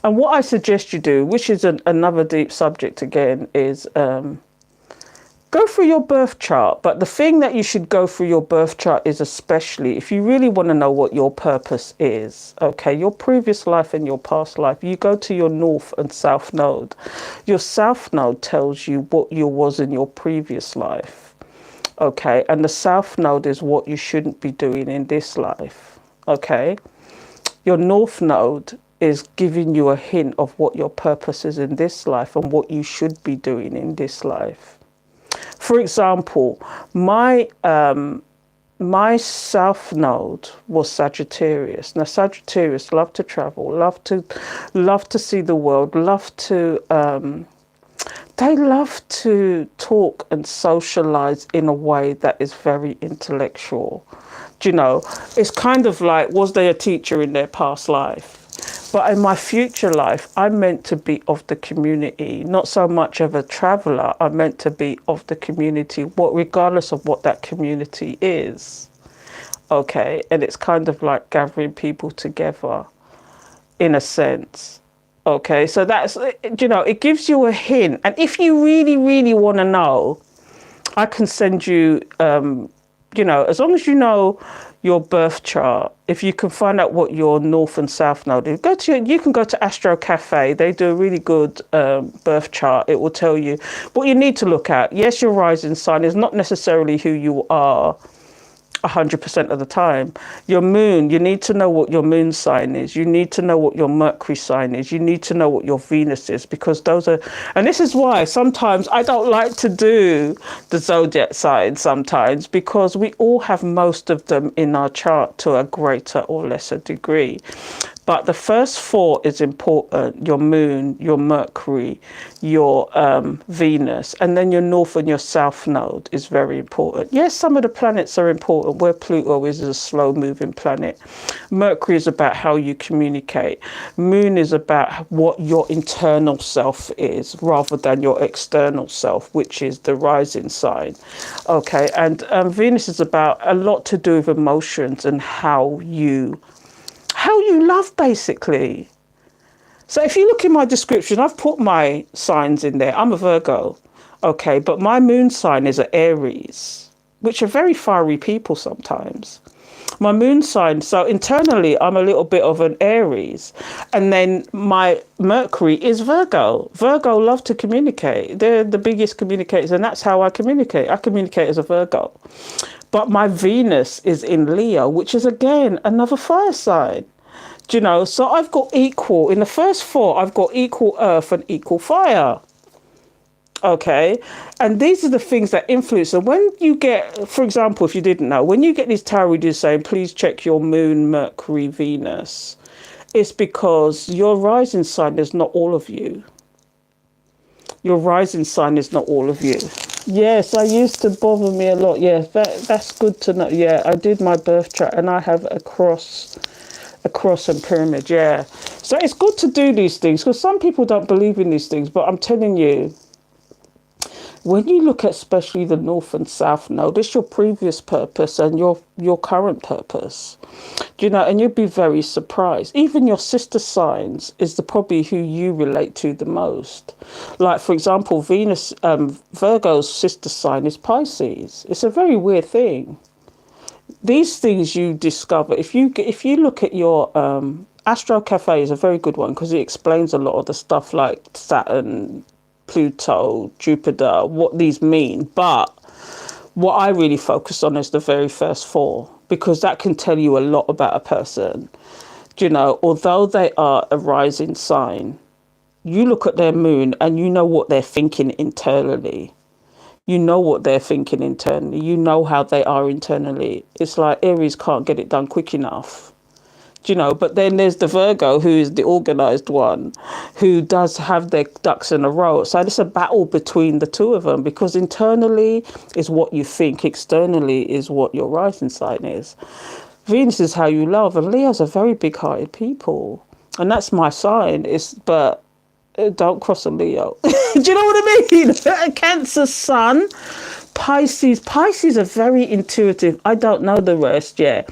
And what I suggest you do, which is another deep subject again, is go through your birth chart. But the thing that you should go through your birth chart is, especially if you really want to know what your purpose is, okay, your previous life and your past life, you go to your north and south node. Your south node tells you what you was in your previous life. Okay, and the south node is what you shouldn't be doing in this life. Okay, your north node is giving you a hint of what your purpose is in this life and what you should be doing in this life. For example, my south node was Sagittarius. Now, Sagittarius love to travel, love to see the world, they love to talk and socialize in a way that is very intellectual. Do you know, it's kind of like, was they a teacher in their past life? But in my future life, I'm meant to be of the community, not so much of a traveler. I'm meant to be of the community, regardless of what that community is. Okay, and it's kind of like gathering people together, in a sense. Okay, so that's, you know, it gives you a hint. And if you really, really want to know, I can send you, you know, as long as you know your birth chart, if you can find out what your north and south node is, you can go to Astro Cafe. They do a really good birth chart. It will tell you what you need to look at. Yes, your rising sign is not necessarily who you are 100% of the time. Your moon, you need to know what your moon sign is. You need to know what your Mercury sign is. You need to know what your Venus is, because those are, and this is why sometimes I don't like to do the zodiac signs sometimes, because we all have most of them in our chart to a greater or lesser degree. But the first four is important: your moon, your Mercury, your Venus, and then your north and your south node is very important. Yes, some of the planets are important, where Pluto is a slow moving planet. Mercury is about how you communicate. Moon is about what your internal self is rather than your external self, which is the rising sign. Okay, and Venus is about a lot to do with emotions and how you love, basically. So if you look in my description, I've put my signs in there. I'm a Virgo, okay, but my moon sign is an Aries, which are very fiery people sometimes. My moon sign, so internally I'm a little bit of an Aries, and then my Mercury is Virgo. Virgo love to communicate. They're the biggest communicators, and that's how I communicate. I communicate as a Virgo. But my Venus is in Leo, which is again another fire sign. Do you know? So I've got equal, in the first four, I've got equal earth and equal fire. Okay. And these are the things that influence. And when you get, for example, if you didn't know, when you get these tarot readers saying, please check your moon, Mercury, Venus, it's because your rising sign is not all of you. Your rising sign is not all of you. Yes, I used to bother me a lot. Yeah, that's good to know. Yeah, I did my birth chart and I have a cross and pyramid. Yeah. So it's good to do these things, because some people don't believe in these things. But I'm telling you, when you look at especially the north and south node, it's your previous purpose and your current purpose. Do you know? And you'd be very surprised. Even your sister signs is probably who you relate to the most. Like, for example, Venus, Virgo's sister sign is Pisces. It's a very weird thing. These things you discover if you look at your Astro Cafe is a very good one, because it explains a lot of the stuff like Saturn, Pluto, Jupiter, what these mean. But what I really focus on is the very first four, because that can tell you a lot about a person. Do you know, although they are a rising sign, you look at their moon and you know what they're thinking internally. You know what they're thinking internally. You know how they are internally. It's like Aries can't get it done quick enough. Do you know? But then there's the Virgo, who is the organized one, who does have their ducks in a row. So it's a battle between the two of them, because internally is what you think, externally is what your rising sign is. Venus is how you love, and Leo's are very big-hearted people, and that's my sign. But don't cross a Leo. Do you know what I mean? A Cancer sun, Pisces are very intuitive. I don't know the rest yet,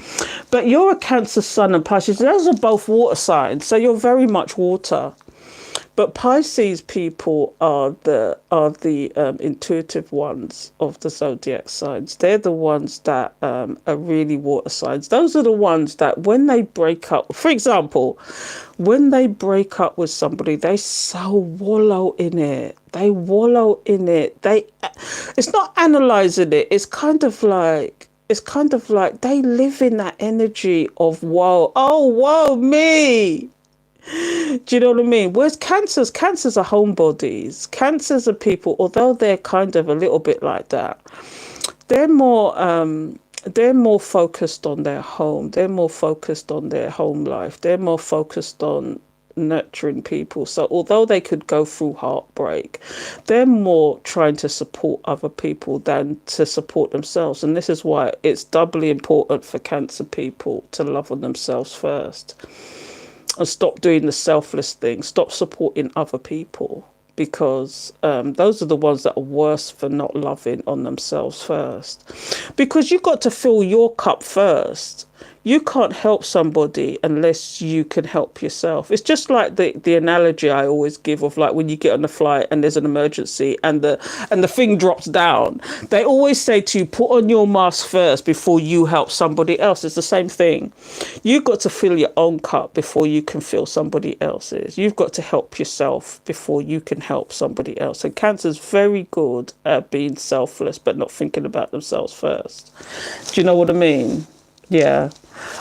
but you're a Cancer sun and Pisces. Those are both water signs, so you're very much water. But Pisces people are the intuitive ones of the zodiac signs. They're the ones that are really water signs. Those are the ones that when they break up, for example, when they break up with somebody, they so wallow in it. They wallow in it. It's not analyzing it. It's kind of like they live in that energy of woe. Oh, woe me. Do you know what I mean? Whereas cancers are homebodies. Cancers are people, although they're kind of a little bit like that, they're more focused on their home. They're more focused on their home life. They're more focused on nurturing people. So although they could go through heartbreak, they're more trying to support other people than to support themselves. And this is why it's doubly important for Cancer people to love on themselves first. And stop doing the selfless thing. Stop supporting other people, because those are the ones that are worse for not loving on themselves first. Because you've got to fill your cup first. you can't help somebody unless you can help yourself. It's just like the analogy I always give of like when you get on a flight and there's an emergency and the thing drops down. They always say to you, put on your mask first before you help somebody else. It's the same thing. You've got to fill your own cup before you can fill somebody else's. You've got to help yourself before you can help somebody else. And Cancer's very good at being selfless but not thinking about themselves first. Do you know what I mean? Yeah.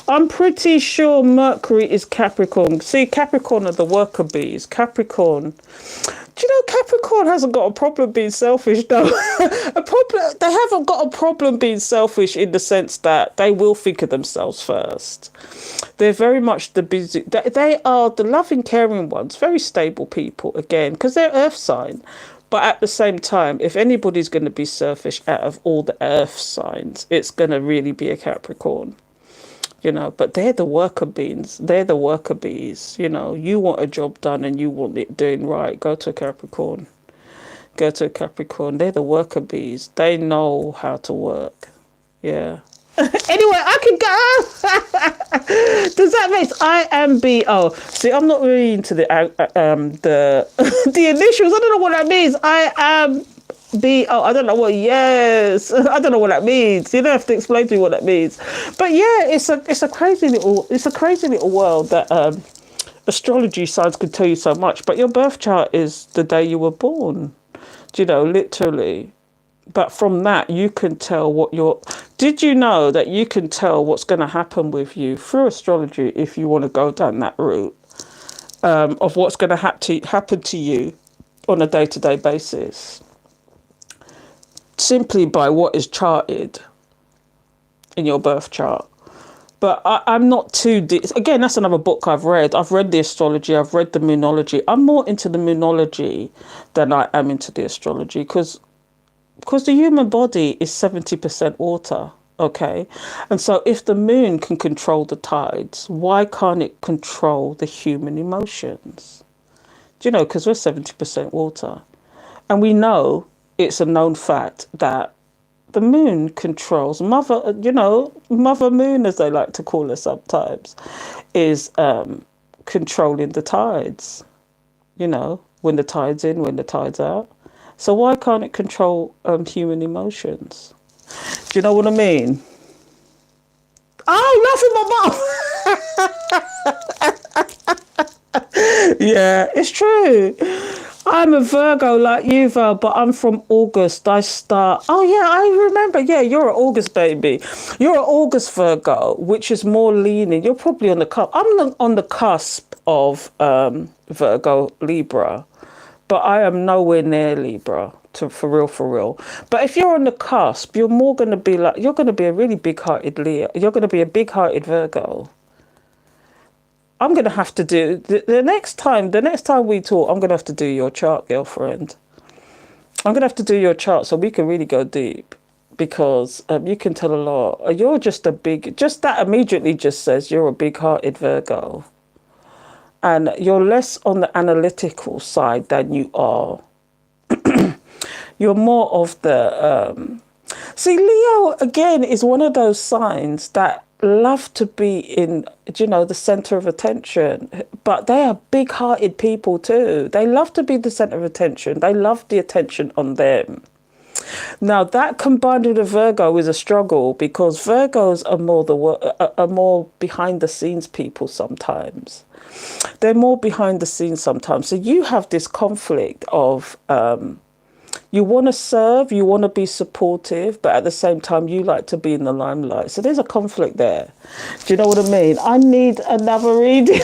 I'm pretty sure Mercury is Capricorn. See, Capricorn are the worker bees. Capricorn. Do you know Capricorn hasn't got a problem being selfish though? They haven't got a problem being selfish in the sense that they will think of themselves first. They're very much the busy. They are the loving, caring ones. Very stable people again because they're Earth sign. But at the same time, if anybody's going to be selfish out of all the Earth signs, it's going to really be a Capricorn. You know, but they're the worker bees. They're the worker bees. You know, you want a job done and you want it doing right. Go to a Capricorn. Go to a Capricorn. They're the worker bees. They know how to work. Yeah. Anyway, I can go. Does that make sense? IMBO? See, I'm not really into the the initials. I don't know what that means. I don't know what. Yes, I don't know what that means. You don't have to explain to me what that means. But yeah, it's a crazy little world that astrology signs can tell you so much. But your birth chart is the day you were born. Do you know, literally. But from that, you can tell what your... Did you know that you can tell what's going to happen with you through astrology if you want to go down that route of what's going to happen to you on a day-to-day basis? Simply by what is charted in your birth chart. But I'm not too deep. Again, that's another book I've read. I've read the astrology. I've read the moonology. I'm more into the moonology than I am into the astrology because the human body is 70% water, okay? And so if the moon can control the tides, why can't it control the human emotions? Do you know, because we're 70% water. And we know it's a known fact that the moon controls, Mother Moon, as they like to call her sometimes, is controlling the tides, you know, when the tide's in, when the tide's out. So why can't it control human emotions? Do you know what I mean? Oh, nothing, my mom. Yeah, it's true. I'm a Virgo like you, Val, but I'm from August. I start... Oh, yeah, I remember. Yeah, you're an August baby. You're an August Virgo, which is more leaning. You're probably on the cusp. I'm on the cusp of Virgo Libra. But I am nowhere near Libra, for real. But if you're on the cusp, you're more going to be like, you're going to be a really big-hearted Leo. You're going to be a big-hearted Virgo. I'm going to have to do, the next time we talk, I'm going to have to do your chart, girlfriend. I'm going to have to do your chart so we can really go deep. Because you can tell a lot. You're just that immediately just says you're a big-hearted Virgo. And you're less on the analytical side than you are. You're more of the... See, Leo, again, is one of those signs that love to be in, the center of attention. But they are big-hearted people too. They love to be the center of attention. They love the attention on them. Now, that combined with a Virgo is a struggle because Virgos are more behind-the-scenes people sometimes. They're more behind the scenes sometimes. So you have this conflict of you want to serve, you want to be supportive, but at the same time you like to be in the limelight. So there's a conflict there. Do you know what I mean? I need another reading.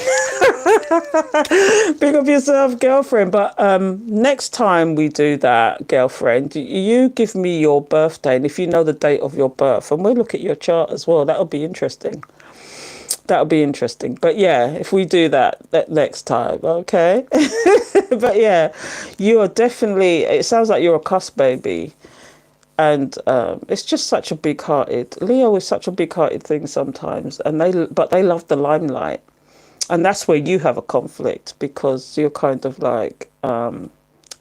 Big up yourself, girlfriend. But next time we do that, girlfriend, you give me your birthday, and if you know the date of your birth, and we'll look at your chart as well. That'll be interesting. That'll be interesting. But yeah, if we do that next time, okay? But yeah, you are definitely, it sounds like you're a cusp baby. And it's just such a big-hearted, Leo is such a big-hearted thing sometimes. But they love the limelight. And that's where you have a conflict because you're kind of like,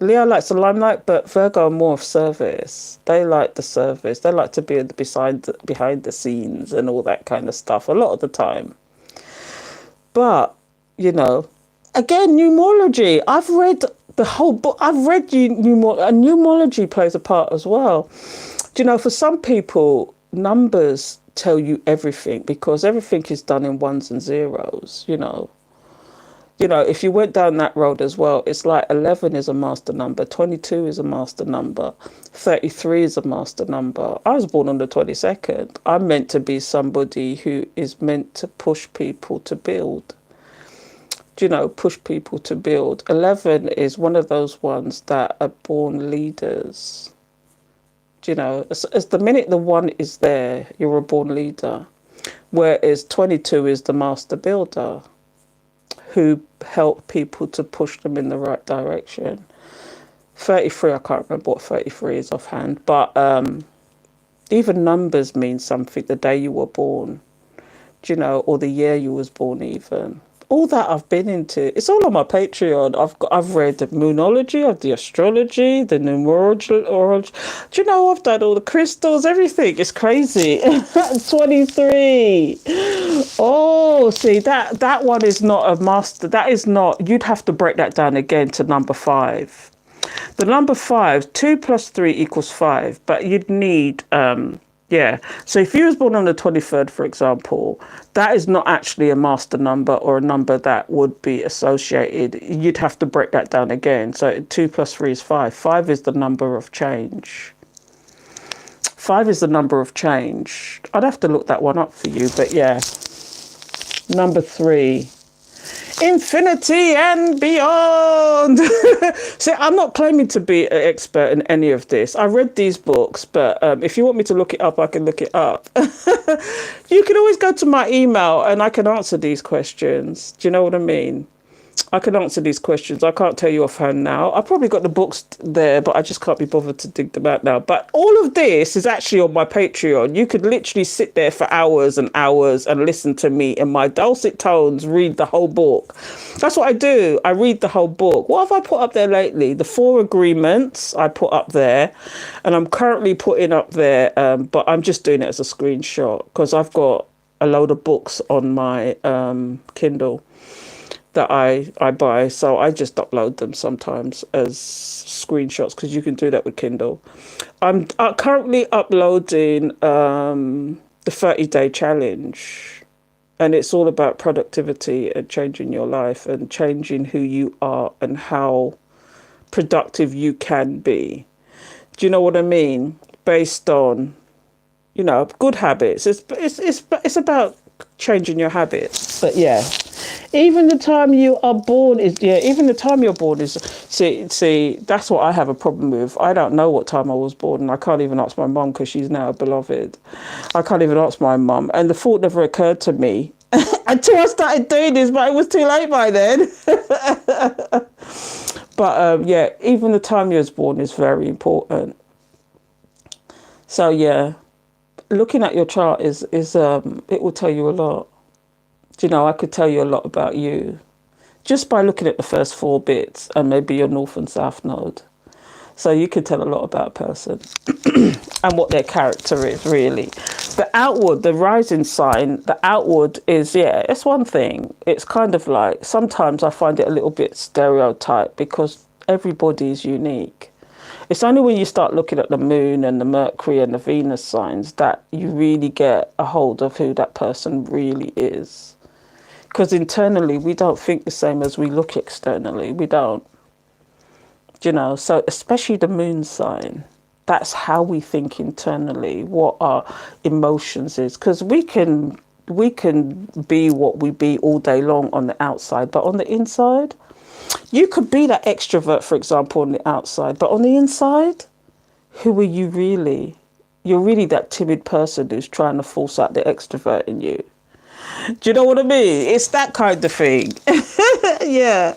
Leo likes the limelight, but Virgo are more of service. They like the service. They like to be behind the scenes and all that kind of stuff a lot of the time. But, you know, again, numerology. I've read the whole book. I've read numerology plays a part as well. Do you know, for some people, numbers tell you everything because everything is done in ones and zeros, you know. You know, if you went down that road as well, it's like 11 is a master number, 22 is a master number, 33 is a master number. I was born on the 22nd. I'm meant to be somebody who is meant to push people to build. Do you know, push people to build. 11 is one of those ones that are born leaders. Do you know, as the minute the one is there, you're a born leader. Whereas 22 is the master builder, who help people to push them in the right direction. 33, I can't remember what 33 is offhand, but even numbers mean something, the day you were born, do you know, or the year you was born even. All that I've been into, it's all on my Patreon. I've read the moonology, of the astrology, the numerology. Do you know, I've done all the crystals, everything. It's crazy. 23. Oh, see, that one is not a master. That is not, you'd have to break that down again to number 5. The number 5, 2 plus 3 equals 5, but you'd need, yeah. So if you was born on the 23rd, for example, that is not actually a master number or a number that would be associated. You'd have to break that down again. So 2 plus 3 is 5. 5 is the number of change. 5 is the number of change. I'd have to look that one up for you, but yeah. Number 3. Infinity and beyond. See, I'm not claiming to be an expert in any of this. I read these books, but if you want me to look it up, I can look it up. You can always go to my email and I can answer these questions. Do you know what I mean? I can answer these questions. I can't tell you offhand now. I've probably got the books there, but I just can't be bothered to dig them out now. But all of this is actually on my Patreon. You could literally sit there for hours and hours and listen to me in my dulcet tones read the whole book. That's what I do. I read the whole book. What have I put up there lately? The 4 agreements I put up there. And I'm currently putting up there, but I'm just doing it as a screenshot because I've got a load of books on my Kindle that I buy, so I just upload them sometimes as screenshots because you can do that with Kindle. I'm currently uploading the 30-day challenge, and it's all about productivity and changing your life and changing who you are and how productive you can be. Do you know what I mean? Based on, you know, good habits. It's about changing your habits. But yeah. Even the time you are born is, even the time you're born is, see, that's what I have a problem with. I don't know what time I was born, and I can't even ask my mum because she's now a beloved. I can't even ask my mum, and the thought never occurred to me until I started doing this, but it was too late by then. But yeah, even the time you was born is very important. So yeah, looking at your chart is it will tell you a lot. You know, I could tell you a lot about you just by looking at the first 4 bits and maybe your north and south node. So you could tell a lot about a person and what their character is, really. The outward, the rising sign, the outward is, yeah, it's one thing. It's kind of like, sometimes I find it a little bit stereotyped because everybody is unique. It's only when you start looking at the moon and the Mercury and the Venus signs that you really get a hold of who that person really is. Because internally, we don't think the same as we look externally. We don't. You know, so especially the moon sign, that's how we think internally, what our emotions is. Because we can be what we be all day long on the outside, but on the inside, you could be that extrovert, for example, on the outside, but on the inside, who are you really? You're really that timid person who's trying to force out the extrovert in you. Do you know what I mean? It's that kind of thing. Yeah.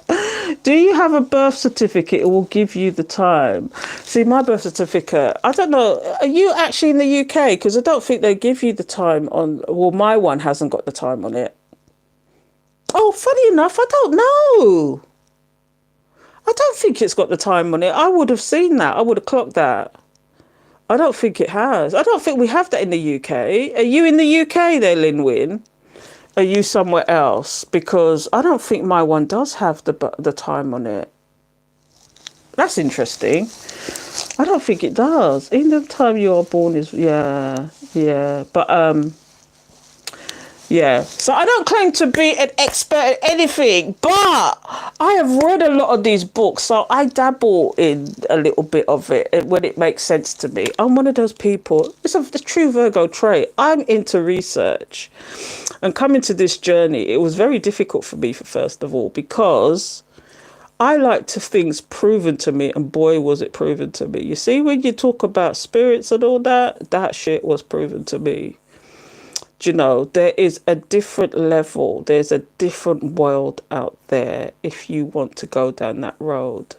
Do you have a birth certificate? It will give you the time. See, my birth certificate, I don't know. Are you actually in the UK? Because I don't think they give you the time on. Well, my one hasn't got the time on it. Oh, funny enough, I don't know. I don't think it's got the time on it. I would have seen that. I would have clocked that. I don't think it has. I don't think we have that in the UK. Are you in the UK there, Linwin? Are you somewhere else? Because I don't think my one does have the time on it. That's interesting. I don't think it does. In the time you are born is yeah. But yeah. So I don't claim to be an expert at anything, but I have read a lot of these books, so I dabble in a little bit of it when it makes sense to me. I'm one of those people. It's a true Virgo trait. I'm into research. And coming to this journey, it was very difficult for me, first of all, because I like to things proven to me, and boy, was it proven to me. You see, when you talk about spirits and all that, that shit was proven to me. Do you know, there is a different level, there's a different world out there if you want to go down that road.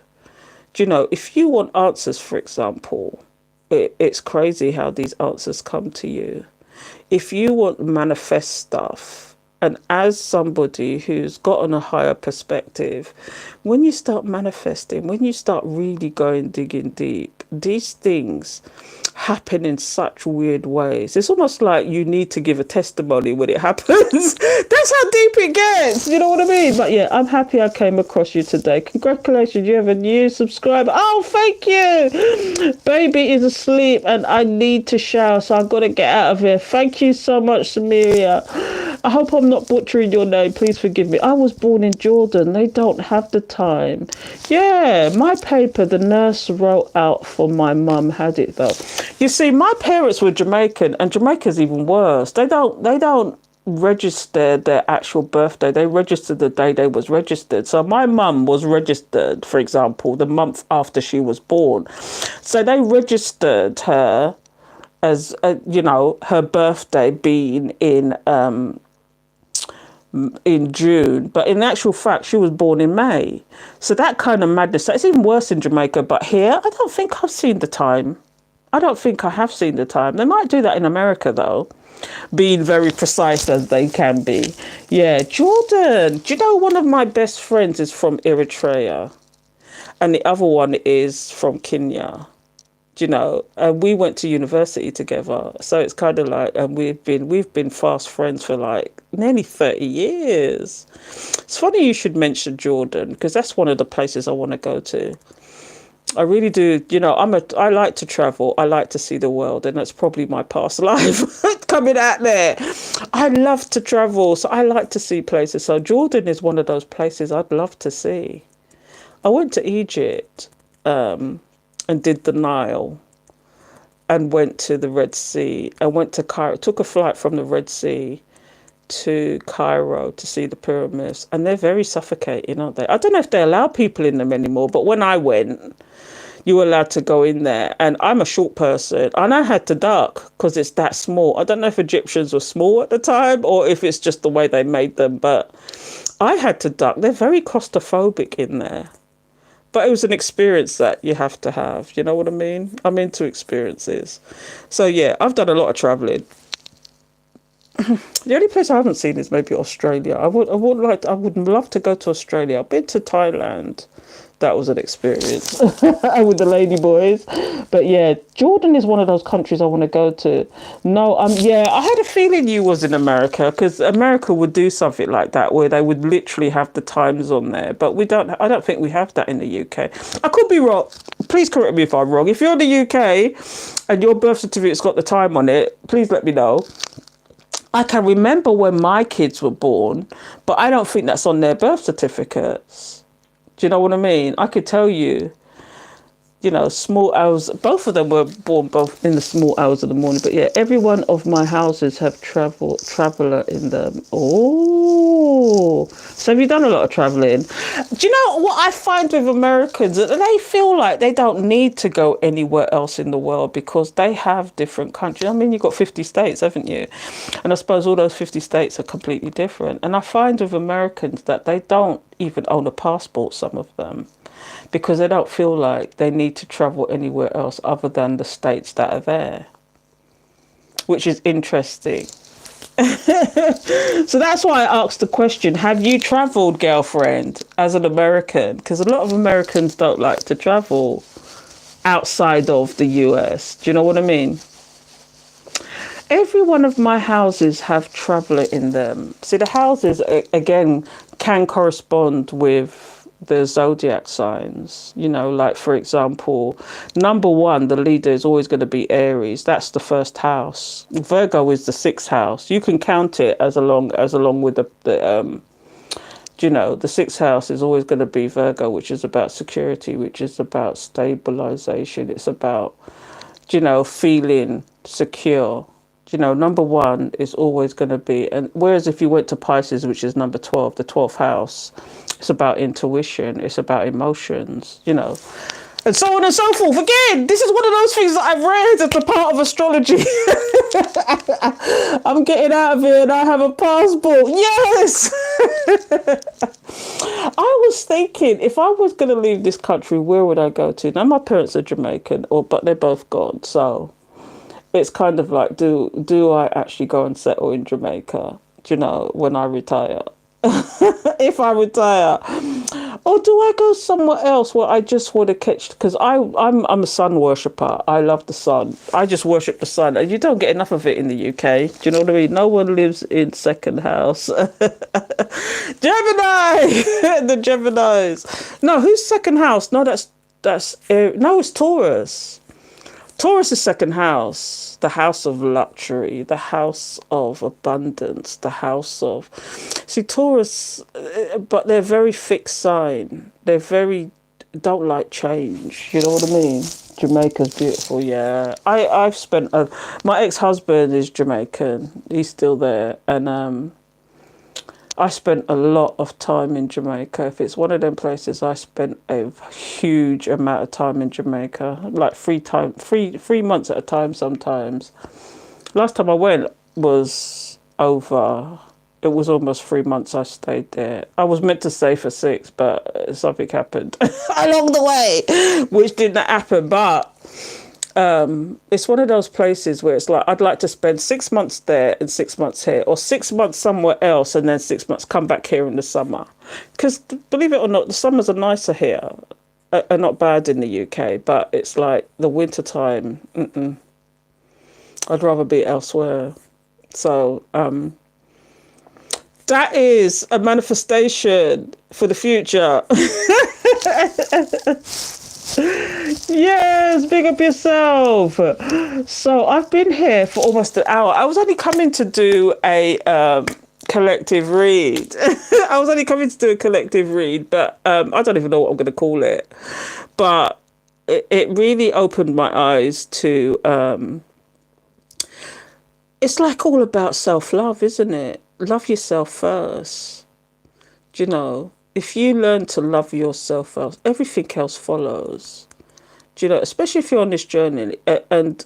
Do you know, if you want answers, for example, it's crazy how these answers come to you. If you want to manifest stuff, and as somebody who's gotten a higher perspective, when you start manifesting, when you start really going digging deep, these things happen in such weird ways. It's almost like you need to give a testimony when it happens. That's how deep it gets. You know what I mean? But yeah, I'm happy I came across you today. Congratulations, you have a new subscriber. Oh, thank you. Baby is asleep and I need to shower, so I've got to get out of here. Thank you so much, Samaria. I hope I'm not butchering your name. Please forgive me. I was born in Jordan. They don't have the time. Yeah, my paper, the nurse wrote out for my mum, had it though. You see, my parents were Jamaican, and Jamaica's even worse. They don't register their actual birthday. They register the day they was registered. So my mum was registered, for example, the month after she was born. So they registered her as you know, her birthday being in June, but in actual fact she was born in May. So that kind of madness, it's even worse in Jamaica. But here I don't think I've seen the time. I don't think I have seen the time. They might do that in America though, being very precise as they can be. Yeah, Jordan, do you know one of my best friends is from Eritrea and the other one is from Kenya? You know, and we went to university together, so it's kind of like, and we've been fast friends for like nearly 30 years. It's funny you should mention Jordan, because that's one of the places I want to go to. I really do. You know, I like to travel, I like to see the world, and that's probably my past life coming out there. I love to travel, so I like to see places. So Jordan is one of those places I'd love to see. I went to Egypt, and did the Nile, and went to the Red Sea, and went to Cairo, took a flight from the Red Sea to Cairo to see the pyramids, and they're very suffocating, aren't they? I don't know if they allow people in them anymore, but when I went, you were allowed to go in there, and I'm a short person, and I had to duck because it's that small. I don't know if Egyptians were small at the time or if it's just the way they made them, but I had to duck. They're very claustrophobic in there. But it was an experience that you have to have. You know what I mean? I'm into experiences. So yeah, I've done a lot of traveling. The only place I haven't seen is maybe Australia. I would love to go to Australia. I've been to Thailand. That was an experience with the lady boys. But yeah, Jordan is one of those countries I want to go to. No, yeah, I had a feeling you was in America, because America would do something like that where they would literally have the times on there. But I don't think we have that in the UK. I could be wrong. Please correct me if I'm wrong. If you're in the UK and your birth certificate's got the time on it, please let me know. I can remember when my kids were born, but I don't think that's on their birth certificates. Do you know what I mean? I could tell you, you know, small hours. Both of them were born both in the small hours of the morning. But yeah, every one of my houses have traveller in them. Oh, so have you done a lot of travelling? Do you know what I find with Americans? That they feel like they don't need to go anywhere else in the world because they have different countries. I mean, you've got 50 states, haven't you? And I suppose all those 50 states are completely different. And I find with Americans that they don't even own a passport, some of them, because they don't feel like they need to travel anywhere else other than the states that are there, which is interesting. So that's why I asked the question, have you travelled, girlfriend, as an American? Because a lot of Americans don't like to travel outside of the US. Do you know what I mean? Every one of my houses have traveller in them. See, the houses, again, can correspond with the zodiac signs. You know, like, for example, number one, the leader is always going to be Aries. That's the first house. Virgo is the sixth house. You can count it as along with the you know, the sixth house is always going to be Virgo, which is about security, which is about stabilization. It's about, you know, feeling secure. You know, number one is always going to be, and whereas if you went to Pisces, which is number 12, the 12th house, it's about intuition, it's about emotions, you know, and so on and so forth. Again, this is one of those things that I've read as a part of astrology. I'm getting out of here and I have a passport. Yes! I was thinking, if I was going to leave this country, where would I go to? Now, my parents are Jamaican, but they're both gone, so it's kind of like, do I actually go and settle in Jamaica, you know, when I retire? If I retire, or do I go somewhere else where I just want to catch? Because I'm a sun worshipper. I love the sun. I just worship the sun, and you don't get enough of it in the UK. Do you know what I mean? No one lives in second house. Gemini, the Geminis. No, who's second house? No, no, it's Taurus. Taurus is second house, the house of luxury, the house of abundance, the house of... See, Taurus, but they're very fixed sign. They're very... don't like change. You know what I mean? Jamaica's beautiful, yeah. I've spent... my ex-husband is Jamaican. He's still there. And I spent a lot of time in Jamaica. If it's one of them places, I spent a huge amount of time in Jamaica, like 3 months at a time sometimes. Last time I went was it was almost 3 months I stayed there. I was meant to stay for 6, but something happened along the way, which didn't happen. But it's one of those places where it's like, I'd like to spend 6 months there and 6 months here, or 6 months somewhere else and then 6 months come back here in the summer. Because believe it or not, the summers are nicer here, are not bad in the UK, but it's like the winter time. I'd rather be elsewhere. So that is a manifestation for the future. Yes, big up yourself. So I've been here for almost an hour. I was only coming to do a collective read. I was only coming to do a collective read, but I don't even know what I'm going to call it. But it really opened my eyes to... it's like all about self-love, isn't it? Love yourself first. Do you know? If you learn to love yourself first, everything else follows. Do you know, especially if you're on this journey. And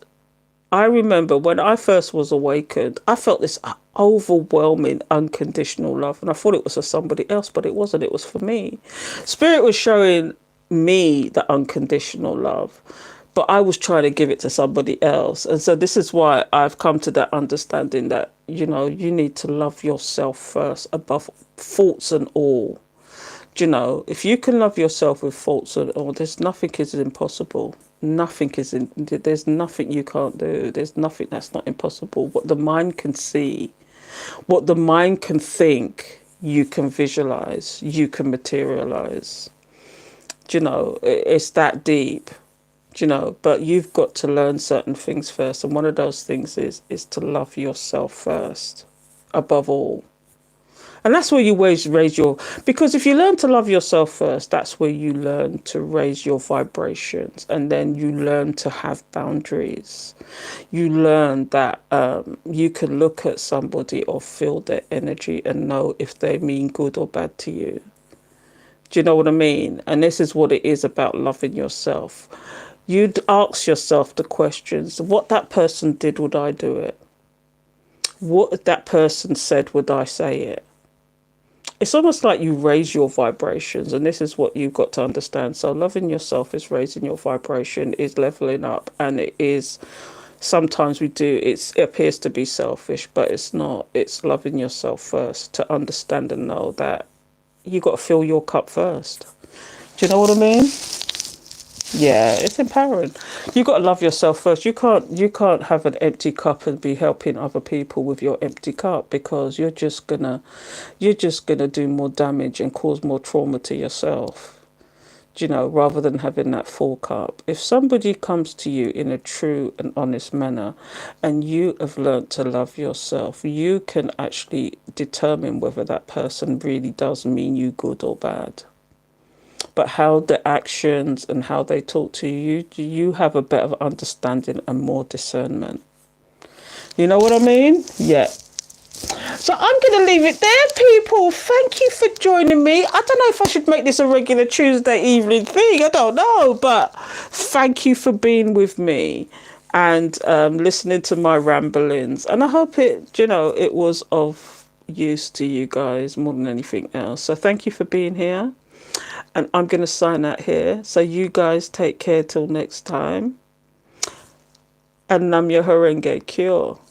I remember when I first was awakened, I felt this overwhelming unconditional love. And I thought it was for somebody else, but it wasn't. It was for me. Spirit was showing me the unconditional love, but I was trying to give it to somebody else. And so this is why I've come to that understanding that, you know, you need to love yourself first above faults and all. You know, if you can love yourself with faults and all, there's nothing is impossible. There's nothing you can't do. There's nothing that's not impossible. What the mind can see, what the mind can think, you can visualize, you can materialize. You know, it's that deep. You know, but you've got to learn certain things first, and one of those things is to love yourself first, above all. And that's where you raise your... Because if you learn to love yourself first, that's where you learn to raise your vibrations. And then you learn to have boundaries. You learn that you can look at somebody or feel their energy and know if they mean good or bad to you. Do you know what I mean? And this is what it is about loving yourself. You'd ask yourself the questions. What that person did, would I do it? What that person said, would I say it? It's almost like you raise your vibrations, and this is what you've got to understand. So loving yourself is raising your vibration, is leveling up, and it is Sometimes we do, it appears to be selfish, but it's not. It's loving yourself first, to understand and know that you got to fill your cup first. Do you know what I mean? Yeah, it's empowering. You got to love yourself first. You can't have an empty cup and be helping other people with your empty cup, because you're just gonna do more damage and cause more trauma to yourself. Rather than having that full cup. If somebody comes to you in a true and honest manner, and you have learnt to love yourself, you can actually determine whether that person really does mean you good or bad. But how the actions and how they talk to you, you have a better understanding and more discernment. You know what I mean? Yeah. So I'm going to leave it there, people. Thank you for joining me. I don't know if I should make this a regular Tuesday evening thing. I don't know. But thank you for being with me and listening to my ramblings. And I hope it was of use to you guys more than anything else. So thank you for being here. And I'm going to sign out here. So you guys take care till next time. And Nam Yo Horenge Kyo.